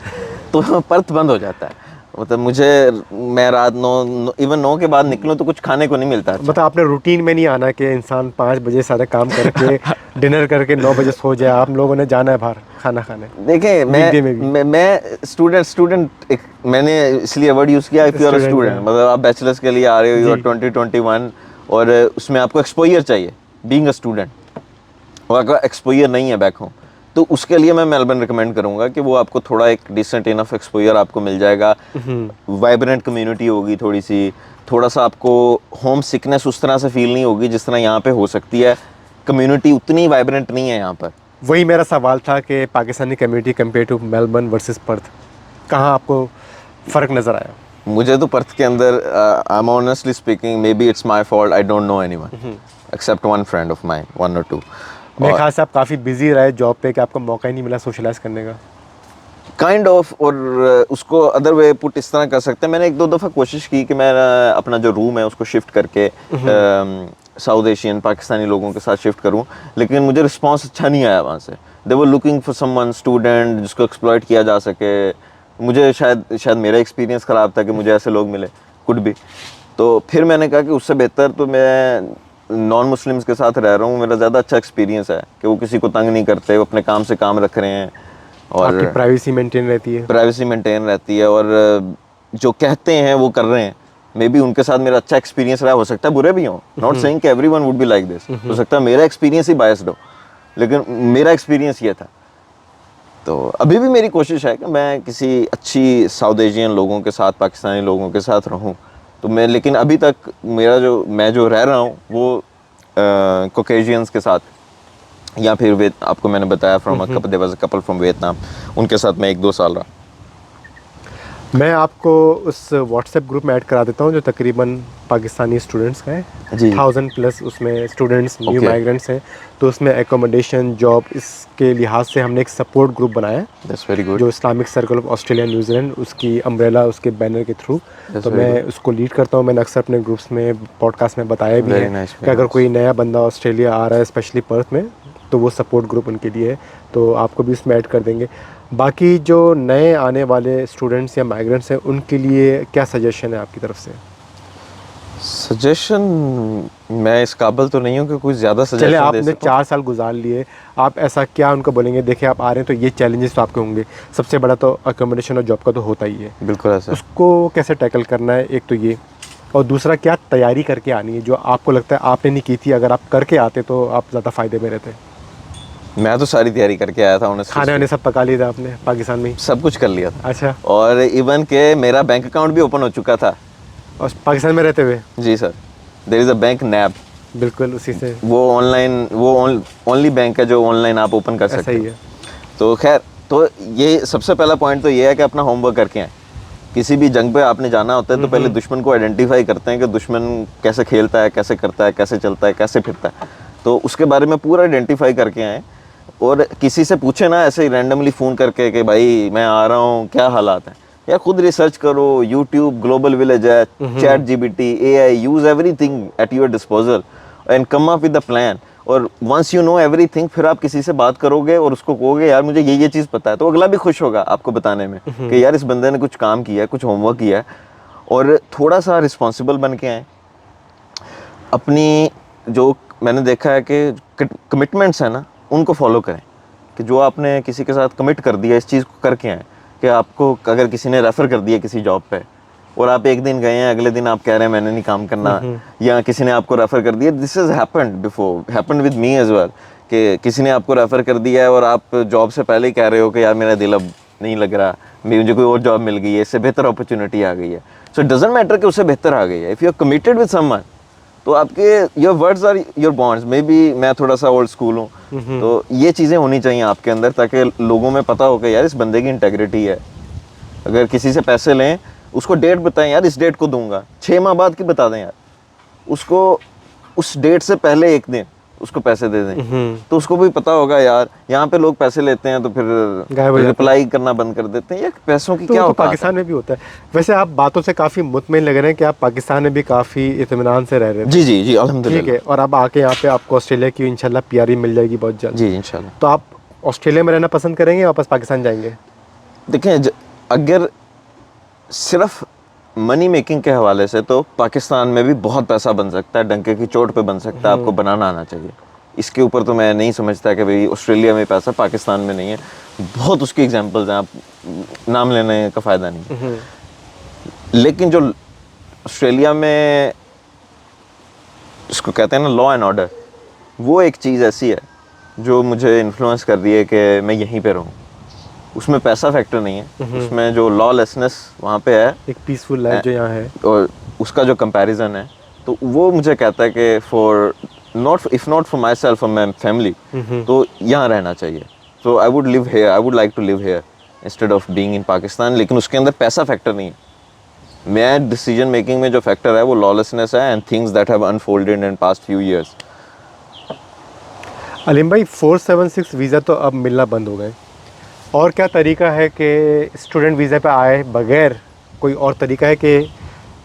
तो पर्थ बंद हो जाता है। मतलब मैं रात 9 इवन 9 के बाद निकलूँ तो कुछ खाने को नहीं मिलता। अच्छा। मतलब आपने रूटीन में नहीं आना कि इंसान 5 बजे सारे काम करके डिनर करके 9 बजे सो जाए, आप लोगों ने जाना है बाहर खाना खाने। देखिए Weekday में भी। मैं स्टूडेंट मैंने इसलिए वर्ड यूज़ किया, if you are a Student, student, yeah. मतलब आप बैचलर्स के लिए आ रहे हो, यू आर जी। 2021, और उसमें आपको एक्सपोजर चाहिए बीइंग अ स्टूडेंट, और अगर एक्सपोजर नहीं है बैक होम, तो उसके लिए मैं मेलबर्न रिकमेंड करूंगा कि वो आपको थोड़ा एक डिसेंट इनफ एक्सपोजर आपको मिल जाएगा, वाइब्रेंट कम्युनिटी होगी थोड़ी सी, थोड़ा सा आपको होम सिकनेस उस तरह से फील नहीं होगी जिस तरह यहाँ पे हो सकती है। कम्युनिटी उतनी वाइब्रेंट नहीं है यहाँ पर। वही मेरा सवाल था कि Pakistani community compare to Melbourne versus Perth, कहाँ आपको फ़र्क नज़र आया? मुझे तो पर्थ के अंदर, I am honestly speaking, may be it's my fault, I don't know anyone except one friend of mine, 1 or 2। मेरे ख्याल से आप काफ़ी बिजी रहे जॉब पे कि आपको मौका ही नहीं मिला सोशलाइज करने का। काइंड ऑफ, और उसको अदर वे पुट इस तरह कर सकते हैं, मैंने 1-2 दफ़ा कोशिश की कि मैं अपना जो रूम है उसको शिफ्ट करके साउथ एशियन पाकिस्तानी लोगों के साथ शिफ्ट करूं, लेकिन मुझे रिस्पांस अच्छा नहीं आया वहाँ से। They were looking for someone student जिसको एक्सप्लॉइट किया जा सके। मुझे शायद मेरा एक्सपीरियंस ख़राब था कि मुझे ऐसे लोग मिले, कुड भी। तो फिर मैंने कहा कि उससे बेहतर तो मैं नॉन मुस्लिम्स के साथ रह रहा हूँ, मेरा ज़्यादा अच्छा एक्सपीरियंस है कि वो किसी को तंग नहीं करते, वो अपने काम से काम रख रहे हैं, और आपकी प्राइवेसी मेंटेन रहती है। प्राइवेसी मेंटेन रहती है, और जो कहते हैं वो कर रहे हैं। मे बी उनके साथ मेरा अच्छा एक्सपीरियंस रहा, हो सकता है बुरे भी हों, नॉट सेइंग कि everyone would be like this, हो सकता है मेरा एक्सपीरियंस ही बायस्ड हो, लेकिन मेरा एक्सपीरियंस ये था। तो अभी भी मेरी कोशिश है कि मैं किसी अच्छी साउथ एशियन लोगों के साथ, पाकिस्तानी लोगों के साथ रहूं। तो मैं, लेकिन अभी तक मैं जो रह रहा हूँ वो कॉकेशियंस के साथ, या फिर आपको मैंने बताया from there was a couple from Vietnam, उनके साथ मैं 1-2 साल रहा। मैं आपको उस व्हाट्सएप ग्रुप में ऐड करा देता हूँ जो तकरीबन पाकिस्तानी स्टूडेंट्स का है। जी। 1000+ उसमें स्टूडेंट्स न्यू Okay. माइग्रेंट्स हैं, तो उसमें एकोमोडेशन, जॉब, इसके लिहाज से हमने एक सपोर्ट ग्रुप बनाया है दैट्स वेरी गुड। जो Islamic circle of Australia New Zealand, उसकी अम्ब्रेला, उसके बैनर के थ्रू। That's तो very मैं good. उसको लीड करता हूँ। मैंने अक्सर अपने ग्रुप्स में, पॉडकास्ट में बताया भी Very है nice, कि very अगर nice. कोई नया बंदा ऑस्ट्रेलिया आ रहा है स्पेशली पर्थ में, तो वो सपोर्ट ग्रुप उनके लिए है, तो आपको भी उसमें ऐड कर देंगे। बाकी जो नए आने वाले स्टूडेंट्स या माइग्रेंट्स हैं उनके लिए क्या सजेशन है आपकी तरफ से? सजेशन, मैं इस काबिल तो नहीं हूँ कि कुछ ज़्यादा चले, सजेशन दे आपने सकूं। 4 साल गुजार लिए, आप ऐसा क्या उनको बोलेंगे? देखिए आप आ रहे हैं तो ये चैलेंजेस तो आपके होंगे, सबसे बड़ा तो अकोमोडेशन और जॉब का तो होता ही है, बिल्कुल ऐसा। उसको कैसे टैकल करना है, एक तो ये, और दूसरा क्या तैयारी करके आनी है जो आपको लगता है आपने नहीं की थी, अगर आप करके आते तो आप ज़्यादा फ़ायदे में रहते? मैं तो सारी तैयारी करके आया था, खाने वाने ऑनेस्टली सब पका लिया था आपने पाकिस्तान में ही? सब कुछ कर लिया था, अच्छा, और इवन के मेरा बैंक अकाउंट भी ओपन हो चुका था। और पाकिस्तान में रहते हुए? जी sir, there is a bank NAB, बिल्कुल उसी से। वो ऑनलाइन, वो ओनली बैंक है जो ऑनलाइन आप ओपन कर ऐसा सकते ही हो। है। तो खैर, तो ये सबसे पहला पॉइंट तो ये है कि अपना होमवर्क करके आए। किसी भी जंग पे आपने जाना होता है तो पहले दुश्मन को आइडेंटिफाई करते हैं कि दुश्मन कैसे खेलता है, कैसे करता है, कैसे चलता है, कैसे फिरता है, तो उसके बारे में पूरा आइडेंटिफाई करके आए। और किसी से पूछे ना ऐसे ही रैंडमली फ़ोन करके कि भाई मैं आ रहा हूँ, क्या हालात हैं, या खुद रिसर्च करो, यूट्यूब, ग्लोबल विलेज है, chat GPT, AI, use everything at your disposal and come up with the plan. और वंस यू नो एवरीथिंग, फिर आप किसी से बात करोगे और उसको कहोगे यार मुझे ये चीज़ पता है, तो अगला भी खुश होगा आपको बताने में कि यार इस बंदे ने कुछ काम किया है, कुछ होमवर्क किया है। और थोड़ा सा रिस्पॉन्सिबल बन के आए। अपनी जो मैंने देखा है कि कमिटमेंट्स हैं ना, उनको फॉलो करें, कि जो आपने किसी के साथ कमिट कर दिया, इस चीज़ को करके आए। कि आपको अगर किसी ने रेफ़र कर दिया किसी जॉब पे, और आप एक दिन गए हैं, अगले दिन आप कह रहे हैं मैंने नहीं काम करना, या किसी ने आपको रेफ़र कर दिया, this is happened before, happened with me as well, कि किसी ने आपको रेफ़र कर दिया है और आप जॉब से पहले ही कह रहे हो कि यार मेरा दिल अब नहीं लग रहा, मुझे कोई और जॉब मिल गई है, इससे बेहतर अपॉर्चुनिटी आ गई है। सो इट डजंट मैटर कि उससे बेहतर आ गई है, if you are committed with someone, तो आपके your words are your bonds. Maybe मैं थोड़ा सा ओल्ड स्कूल हूँ, तो ये चीज़ें होनी चाहिए आपके अंदर, ताकि लोगों में पता हो कि यार इस बंदे की इंटेग्रिटी है। अगर किसी से पैसे लें, उसको डेट बताएं, यार इस डेट को दूंगा, 6 माह बाद की बता दें यार उसको, उस डेट से पहले एक दिन उसको पैसे दे दें, तो उसको भी पता होगा यार यहाँ पे लोग पैसे लेते हैं तो फिर गायब हो जाते हैं। रिप्लाई करना बंद कर देते हैं, या पैसों की तो क्या वो तो औकात है। पाकिस्तान में भी होता है। वैसे आप बातों से काफ़ी मुतमईन लग रहे हैं कि आप पाकिस्तान में भी काफ़ी इत्मीनान से रह रहे थे। जी जी जी ठीक अल्हम्दुलिल्लाह। है, और अब आके यहाँ पे आपको ऑस्ट्रेलिया की इंशाल्लाह पीआर मिल जाएगी बहुत जल्द। जी इंशाल्लाह। तो आप ऑस्ट्रेलिया में रहना पसंद करेंगे या वापस पाकिस्तान जाएंगे? देखें अगर सिर्फ मनी मेकिंग के हवाले से तो पाकिस्तान में भी बहुत पैसा बन सकता है, डंके की चोट पे बन सकता है, आपको बनाना आना चाहिए। इसके ऊपर तो मैं नहीं समझता कि भाई ऑस्ट्रेलिया में पैसा पाकिस्तान में नहीं है। बहुत उसकी एग्जांपल्स हैं, आप नाम लेने का फ़ायदा नहीं। लेकिन जो ऑस्ट्रेलिया में इसको कहते हैं ना लॉ एंड ऑर्डर, वो एक चीज़ ऐसी है जो मुझे इन्फ्लुएंस कर रही है कि मैं यहीं पे रहूँ। उसमें पैसा फैक्टर नहीं है, उसमें जो लॉलेसनेस वहाँ पे है, एक पीसफुल लाइफ जो यहाँ है। और उसका जो कंपैरिजन है, तो वो मुझे कहता है कि for not if not for myself और माई फैमिली, तो यहाँ रहना चाहिए। तो I would live here, I would like to live here instead of being in Pakistan. लेकिन उसके अंदर पैसा फैक्टर नहीं है। मैं डिसीजन मेकिंग में जो फैक्टर है वो लॉलेसनेस है and things that have unfolded in past few years. Aleem भाई 476 वीज़ा तो अब मिलना बंद हो गए, और क्या तरीका है कि स्टूडेंट वीज़ा पे आए बगैर, कोई और तरीका है कि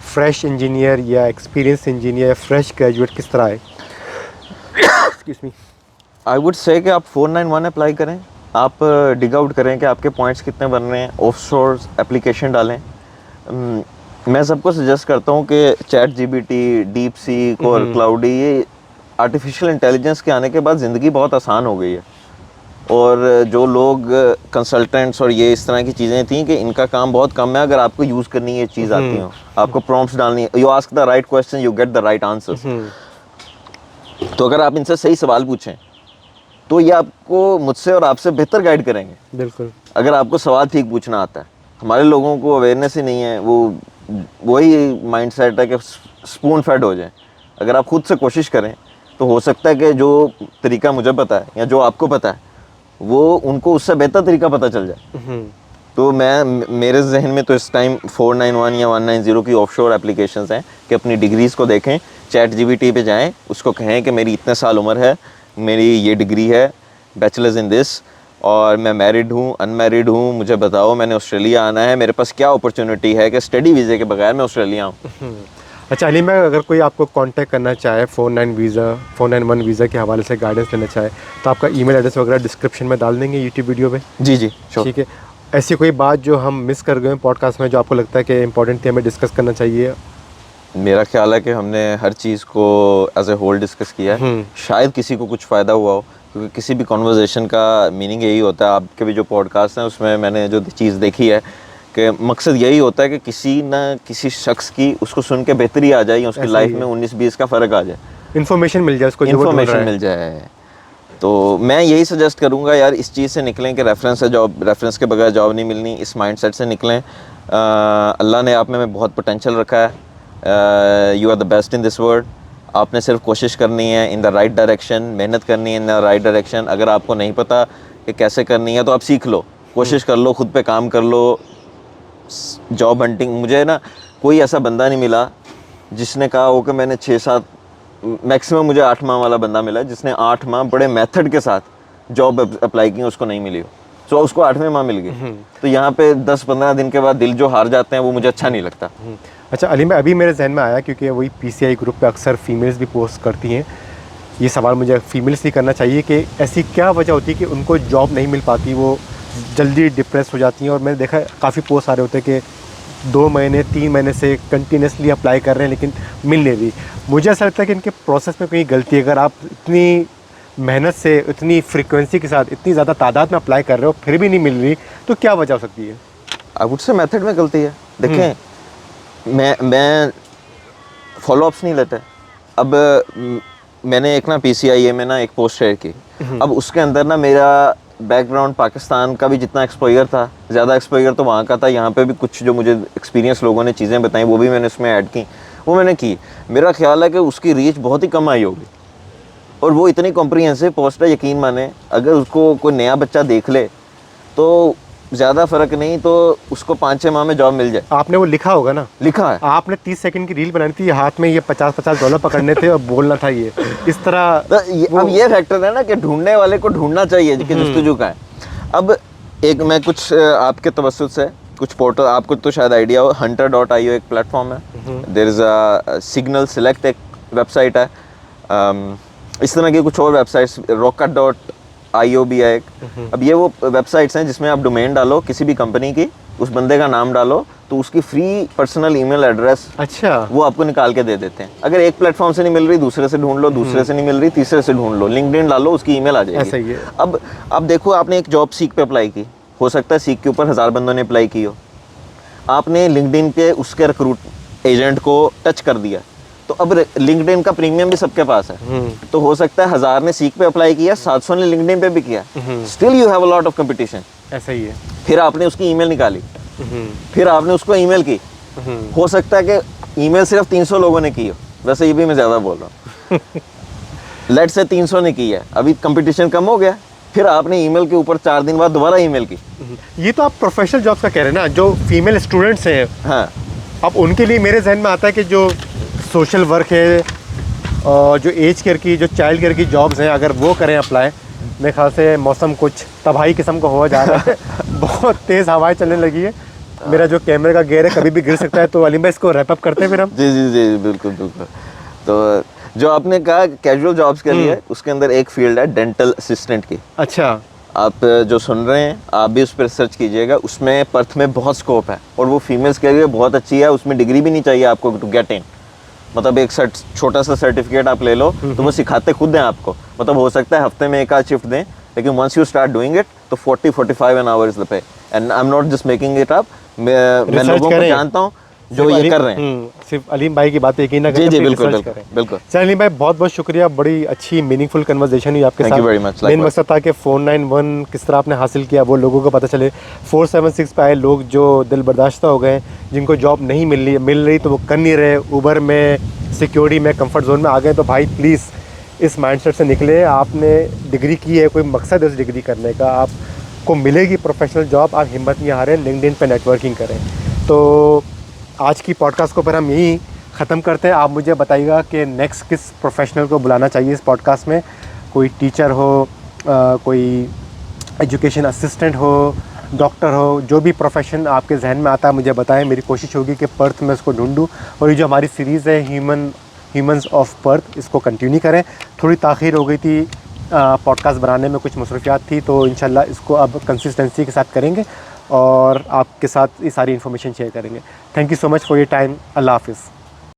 फ्रेश इंजीनियर या एक्सपीरियंस इंजीनियर या फ्रेश ग्रेजुएट किस तरह आए? Excuse me. I would say कि आप 491 अप्लाई करें, आप डिग आउट करें कि आपके पॉइंट्स कितने बन रहे हैं, ऑफशोर एप्लीकेशन डालें। मैं सबको सजेस्ट करता हूँ कि चैट जीपीटी, डीप सीक और क्लाउडी, ये आर्टिफिशियल इंटेलिजेंस के आने के बाद ज़िंदगी बहुत आसान हो गई है। और जो लोग कंसल्टेंट्स और ये इस तरह की चीज़ें थी कि इनका काम बहुत कम है, अगर आपको यूज़ करनी ये चीज़ आती हो, आपको प्रॉम्प्ट्स डालनी है, you ask the right question you get the right answers. तो अगर आप इनसे सही सवाल पूछें तो ये आपको मुझसे और आपसे बेहतर गाइड करेंगे। बिल्कुल। अगर आपको सवाल ठीक पूछना आता है। हमारे लोगों को अवेयरनेस ही नहीं है, वो वही माइंडसेट है कि स्पून फेड हो जाए। अगर आप खुद से कोशिश करें तो हो सकता है कि जो तरीका मुझे पता है या जो आपको पता है वो उनको उससे बेहतर तरीका पता चल जाए। तो मेरे जहन में तो इस टाइम 491 या 190 की ऑफशोर एप्लीकेशंस हैं कि अपनी डिग्रीज़ को देखें, चैट जीपीटी पे जाएं, उसको कहें कि मेरी इतने साल उम्र है, मेरी ये डिग्री है, बैचलर्स इन दिस, और मैं मैरिड हूँ, अनमैरिड हूँ, मुझे बताओ मैंने ऑस्ट्रेलिया आना है, मेरे पास क्या अपॉर्चुनिटी है कि स्टडी वीज़े के बगैर मैं ऑस्ट्रेलिया आऊँ। अच्छा अलीम भाई, अगर कोई आपको कांटेक्ट करना चाहे 491 वीज़ा के हवाले से गाइडेंस लेना चाहे, तो आपका ईमेल एड्रेस वगैरह डिस्क्रिप्शन में डाल देंगे यूट्यूब वीडियो पे। जी जी श्योर। ठीक है। ऐसी कोई बात जो हम मिस कर गए पॉडकास्ट में जो आपको लगता है कि इंपॉर्टेंट थी, हमें डिस्कस करना चाहिए? मेरा ख्याल है कि हमने हर चीज़ को एज ए होल डिस्कस किया है। शायद किसी को कुछ फ़ायदा हुआ हो, क्योंकि किसी भी कॉन्वर्जेसन का मीनिंग यही होता है। आपके भी जो पॉडकास्ट हैं उसमें मैंने जो चीज़ देखी है कि मकसद यही होता है कि किसी ना किसी शख्स की उसको सुन के बेहतरी आ जाए, या उसकी ऐसा लाइफ ही है। में 19-20 का फ़र्क आ जाए, इन्फॉर्मेशन मिल जाए उसको, जो वो ढूंढ रहा इन्फॉर्मेशन है। मिल जाए। तो मैं यही सजेस्ट करूंगा यार, इस चीज़ से निकलें कि रेफरेंस है जॉब, रेफरेंस के बगैर जॉब नहीं मिलनी, इस माइंडसेट से निकलें। अल्लाह ने आप में बहुत पोटेंशियल रखा है, you are the best in this world. आपने सिर्फ कोशिश करनी है इन द राइट डायरेक्शन, मेहनत करनी है इन द राइट डायरेक्शन। अगर आपको नहीं पता कि कैसे करनी है तो आप सीख लो, कोशिश कर लो, खुद पे काम कर लो। जॉब हंटिंग, मुझे ना कोई ऐसा बंदा नहीं मिला जिसने कहा हो कि मैंने 6-7, मैक्सिमम मुझे 8 माह वाला बंदा मिला जिसने 8 माह बड़े मेथड के साथ जॉब अप्लाई की, उसको नहीं मिली हो, तो उसको 8वें माह मिल गई। तो यहाँ पे 10-15 दिन के बाद दिल जो हार जाते हैं वो मुझे अच्छा नहीं लगता। अच्छा अलीम भाई, अभी मेरे जहन में आया, क्योंकि वही पीसीआई ग्रुप पे अक्सर फीमेल्स भी पोस्ट करती हैं, ये सवाल मुझे फीमेल्स ही करना चाहिए कि ऐसी क्या वजह होती है कि उनको जॉब नहीं मिल पाती, वो जल्दी डिप्रेस हो जाती हैं। और मैंने देखा काफ़ी पोस्ट आ रहे होते हैं कि 2 महीने 3 महीने से कंटिन्यूसली अप्लाई कर रहे हैं लेकिन मिल नहीं रही। मुझे ऐसा लगता है कि इनके प्रोसेस में कोई गलती है। अगर आप इतनी मेहनत से, इतनी फ्रीक्वेंसी के साथ, इतनी ज़्यादा तादाद में अप्लाई कर रहे हो फिर भी नहीं मिल रही, तो क्या वजह हो सकती है? आई वुड से मेथड में गलती है। देखें, मैं फॉलो अप्स नहीं लेता। अब मैंने एक ना PCIA में ना एक पोस्ट शेयर की, अब उसके अंदर ना मेरा बैकग्राउंड पाकिस्तान का भी जितना एक्सपोजर था, ज़्यादा एक्सपोजर तो वहाँ का था। यहाँ पे भी कुछ जो मुझे एक्सपीरियंस लोगों ने चीज़ें बताई वो भी मैंने उसमें ऐड की, वो मैंने की। मेरा ख्याल है कि उसकी रीच बहुत ही कम आई होगी, और वो इतनी कॉम्प्रिहेंसिव पोस्ट है, यकीन माने अगर उसको कोई नया बच्चा देख ले तो ज़्यादा फ़र्क नहीं तो उसको 5-6 माह में जॉब मिल जाए। आपने वो लिखा होगा ना, लिखा है। आपने 30 सेकंड की रील बनानी थी, हाथ में ये $50-50 पकड़ने थे और बोलना था ये इस तरह। तो अब ये फैक्टर है ना कि ढूंढने वाले को ढूंढना चाहिए कि जस्तुजू का है। अब एक मैं कुछ आपके तवज्जुह से कुछ पोर्टल, आपको तो शायद आइडिया हो, hunter.io एक प्लेटफॉर्म है, there is a signal select एक वेबसाइट है, इस तरह की कुछ और वेबसाइट्स, rocket.io भी है एक। अब ये वो वेबसाइट्स हैं जिसमें आप डोमेन डालो किसी भी कंपनी की, उस बंदे का नाम डालो तो उसकी फ्री पर्सनल ईमेल एड्रेस अच्छा, वो आपको निकाल के दे देते हैं। अगर एक प्लेटफॉर्म से नहीं मिल रही, दूसरे से ढूंढ लो, दूसरे से नहीं मिल रही, तीसरे से ढूंढ लो, लिंक्डइन डालो, उसकी ईमेल आ जाएगी। ऐसा ही है। अब देखो, आपने एक जॉब सीक पे अप्लाई की, हो सकता है सीक के ऊपर 1000 बंदों ने अप्लाई की हो, आपने लिंक्डइन के उसके रिक्रूट एजेंट को टच कर दिया, तो अब लिंक्डइन का प्रीमियम भी सबके पास है, तो हो सकता है 1000 ने सीक पे अप्लाई किया, 700 ने लिंक्डइन पे भी किया, still you have a lot of competition. ऐसा ही है। फिर आपने उसकी ईमेल निकाली, फिर आपने उसको ईमेल की, हो सकता है कि ईमेल सिर्फ 300 लोगों ने की हो, वैसे ये भी मैं ज़्यादा बोल रहा हूँ, लेट से 300 ने की है, अभी कंपटीशन कम हो गया, फिर आपने ईमेल के ऊपर 4 दिन बाद दोबारा ईमेल की। ये तो आप प्रोफेशनल जॉब्स का कह रहे हैं ना, जो फीमेल स्टूडेंट्स हैं, हाँ, अब उनके लिए मेरे जहन में आता है कि जो सोशल वर्क है और जो एज केयर की, जो चाइल्ड केयर की जॉब्स हैं, अगर वो करें अप्लाई, मेरे ख्याल से मौसम कुछ तबाही किस्म का हो जा रहा है। बहुत तेज़ हवाएं चलने लगी है, मेरा जो कैमरे का गियर है कभी भी गिर सकता है। तो अलीम भाई इसको रैप अप करते हैं फिर हम। जी जी जी, बिल्कुल बिल्कुल। तो जो आपने कहा कैजुअल जॉब्स के लिए, उसके अंदर एक फील्ड है डेंटल असिस्टेंट की। अच्छा, आप जो सुन रहे हैं आप भी उस पर रिसर्च कीजिएगा, उसमें पर्थ में बहुत स्कोप है और वो फीमेल्स के लिए बहुत अच्छी है, उसमें डिग्री भी नहीं चाहिए आपको टू गेट इन, मतलब एक छोटा सा सर्टिफिकेट आप ले लो तो वो सिखाते खुद हैं आपको, मतलब हो सकता है हफ्ते में एक आध शिफ्ट दें, लेकिन once you start doing it तो 40-45 an hour is the pay, and I am not just making it up, मैं लोगों को जानता हूँ जो ये कर रहे हैं। सिर्फ अलीम भाई की बात यकीन ना जी जी, अपनी बिल्कुल research बिल्कुल करें। बिल्कुल। चलिए अलीम भाई, बहुत बहुत शुक्रिया, बड़ी अच्छी मीनिंगफुल कन्वर्सेशन हुई आपके Thank you very much, साथ। Main likewise। मकसद था कि 491 किस तरह आपने हासिल किया वो लोगों को पता चले। 476 पे आए लोग जो दिल बर्दाश्ता हो गए, जिनको जॉब नहीं मिल रही तो वो कर नहीं रहे, ऊबर में, सिक्योरिटी में, कंफर्ट जोन में आ गए, तो भाई प्लीज़ इस माइंडसेट से निकले। आपने डिग्री की है, कोई मकसद है उस डिग्री करने का, आपको मिलेगी प्रोफेशनल जॉब, आप हिम्मत नहीं हारें, लिंक्डइन पे नेटवर्किंग करें। तो आज की पॉडकास्ट को पर हम यहीं ख़त्म करते हैं। आप मुझे बताइएगा कि नेक्स्ट किस प्रोफेशनल को बुलाना चाहिए इस पॉडकास्ट में, कोई टीचर हो, कोई एजुकेशन असिस्टेंट हो, डॉक्टर हो, जो भी प्रोफेशन आपके जहन में आता है मुझे बताएं। मेरी कोशिश होगी कि पर्थ में उसको ढूंढूं, और ये जो हमारी सीरीज़ है ह्यूमंस ऑफ पर्थ, इसको कंटिन्यू करें। थोड़ी ताख़ीर हो गई थी पॉडकास्ट बनाने में, कुछ मसरूफियात थी, तो इंशाल्लाह इसको अब कंसिस्टेंसी के साथ करेंगे और आपके साथ ये सारी इन्फॉर्मेशन शेयर करेंगे। Thank you so much for your time. अल्लाह हाफ़िज़।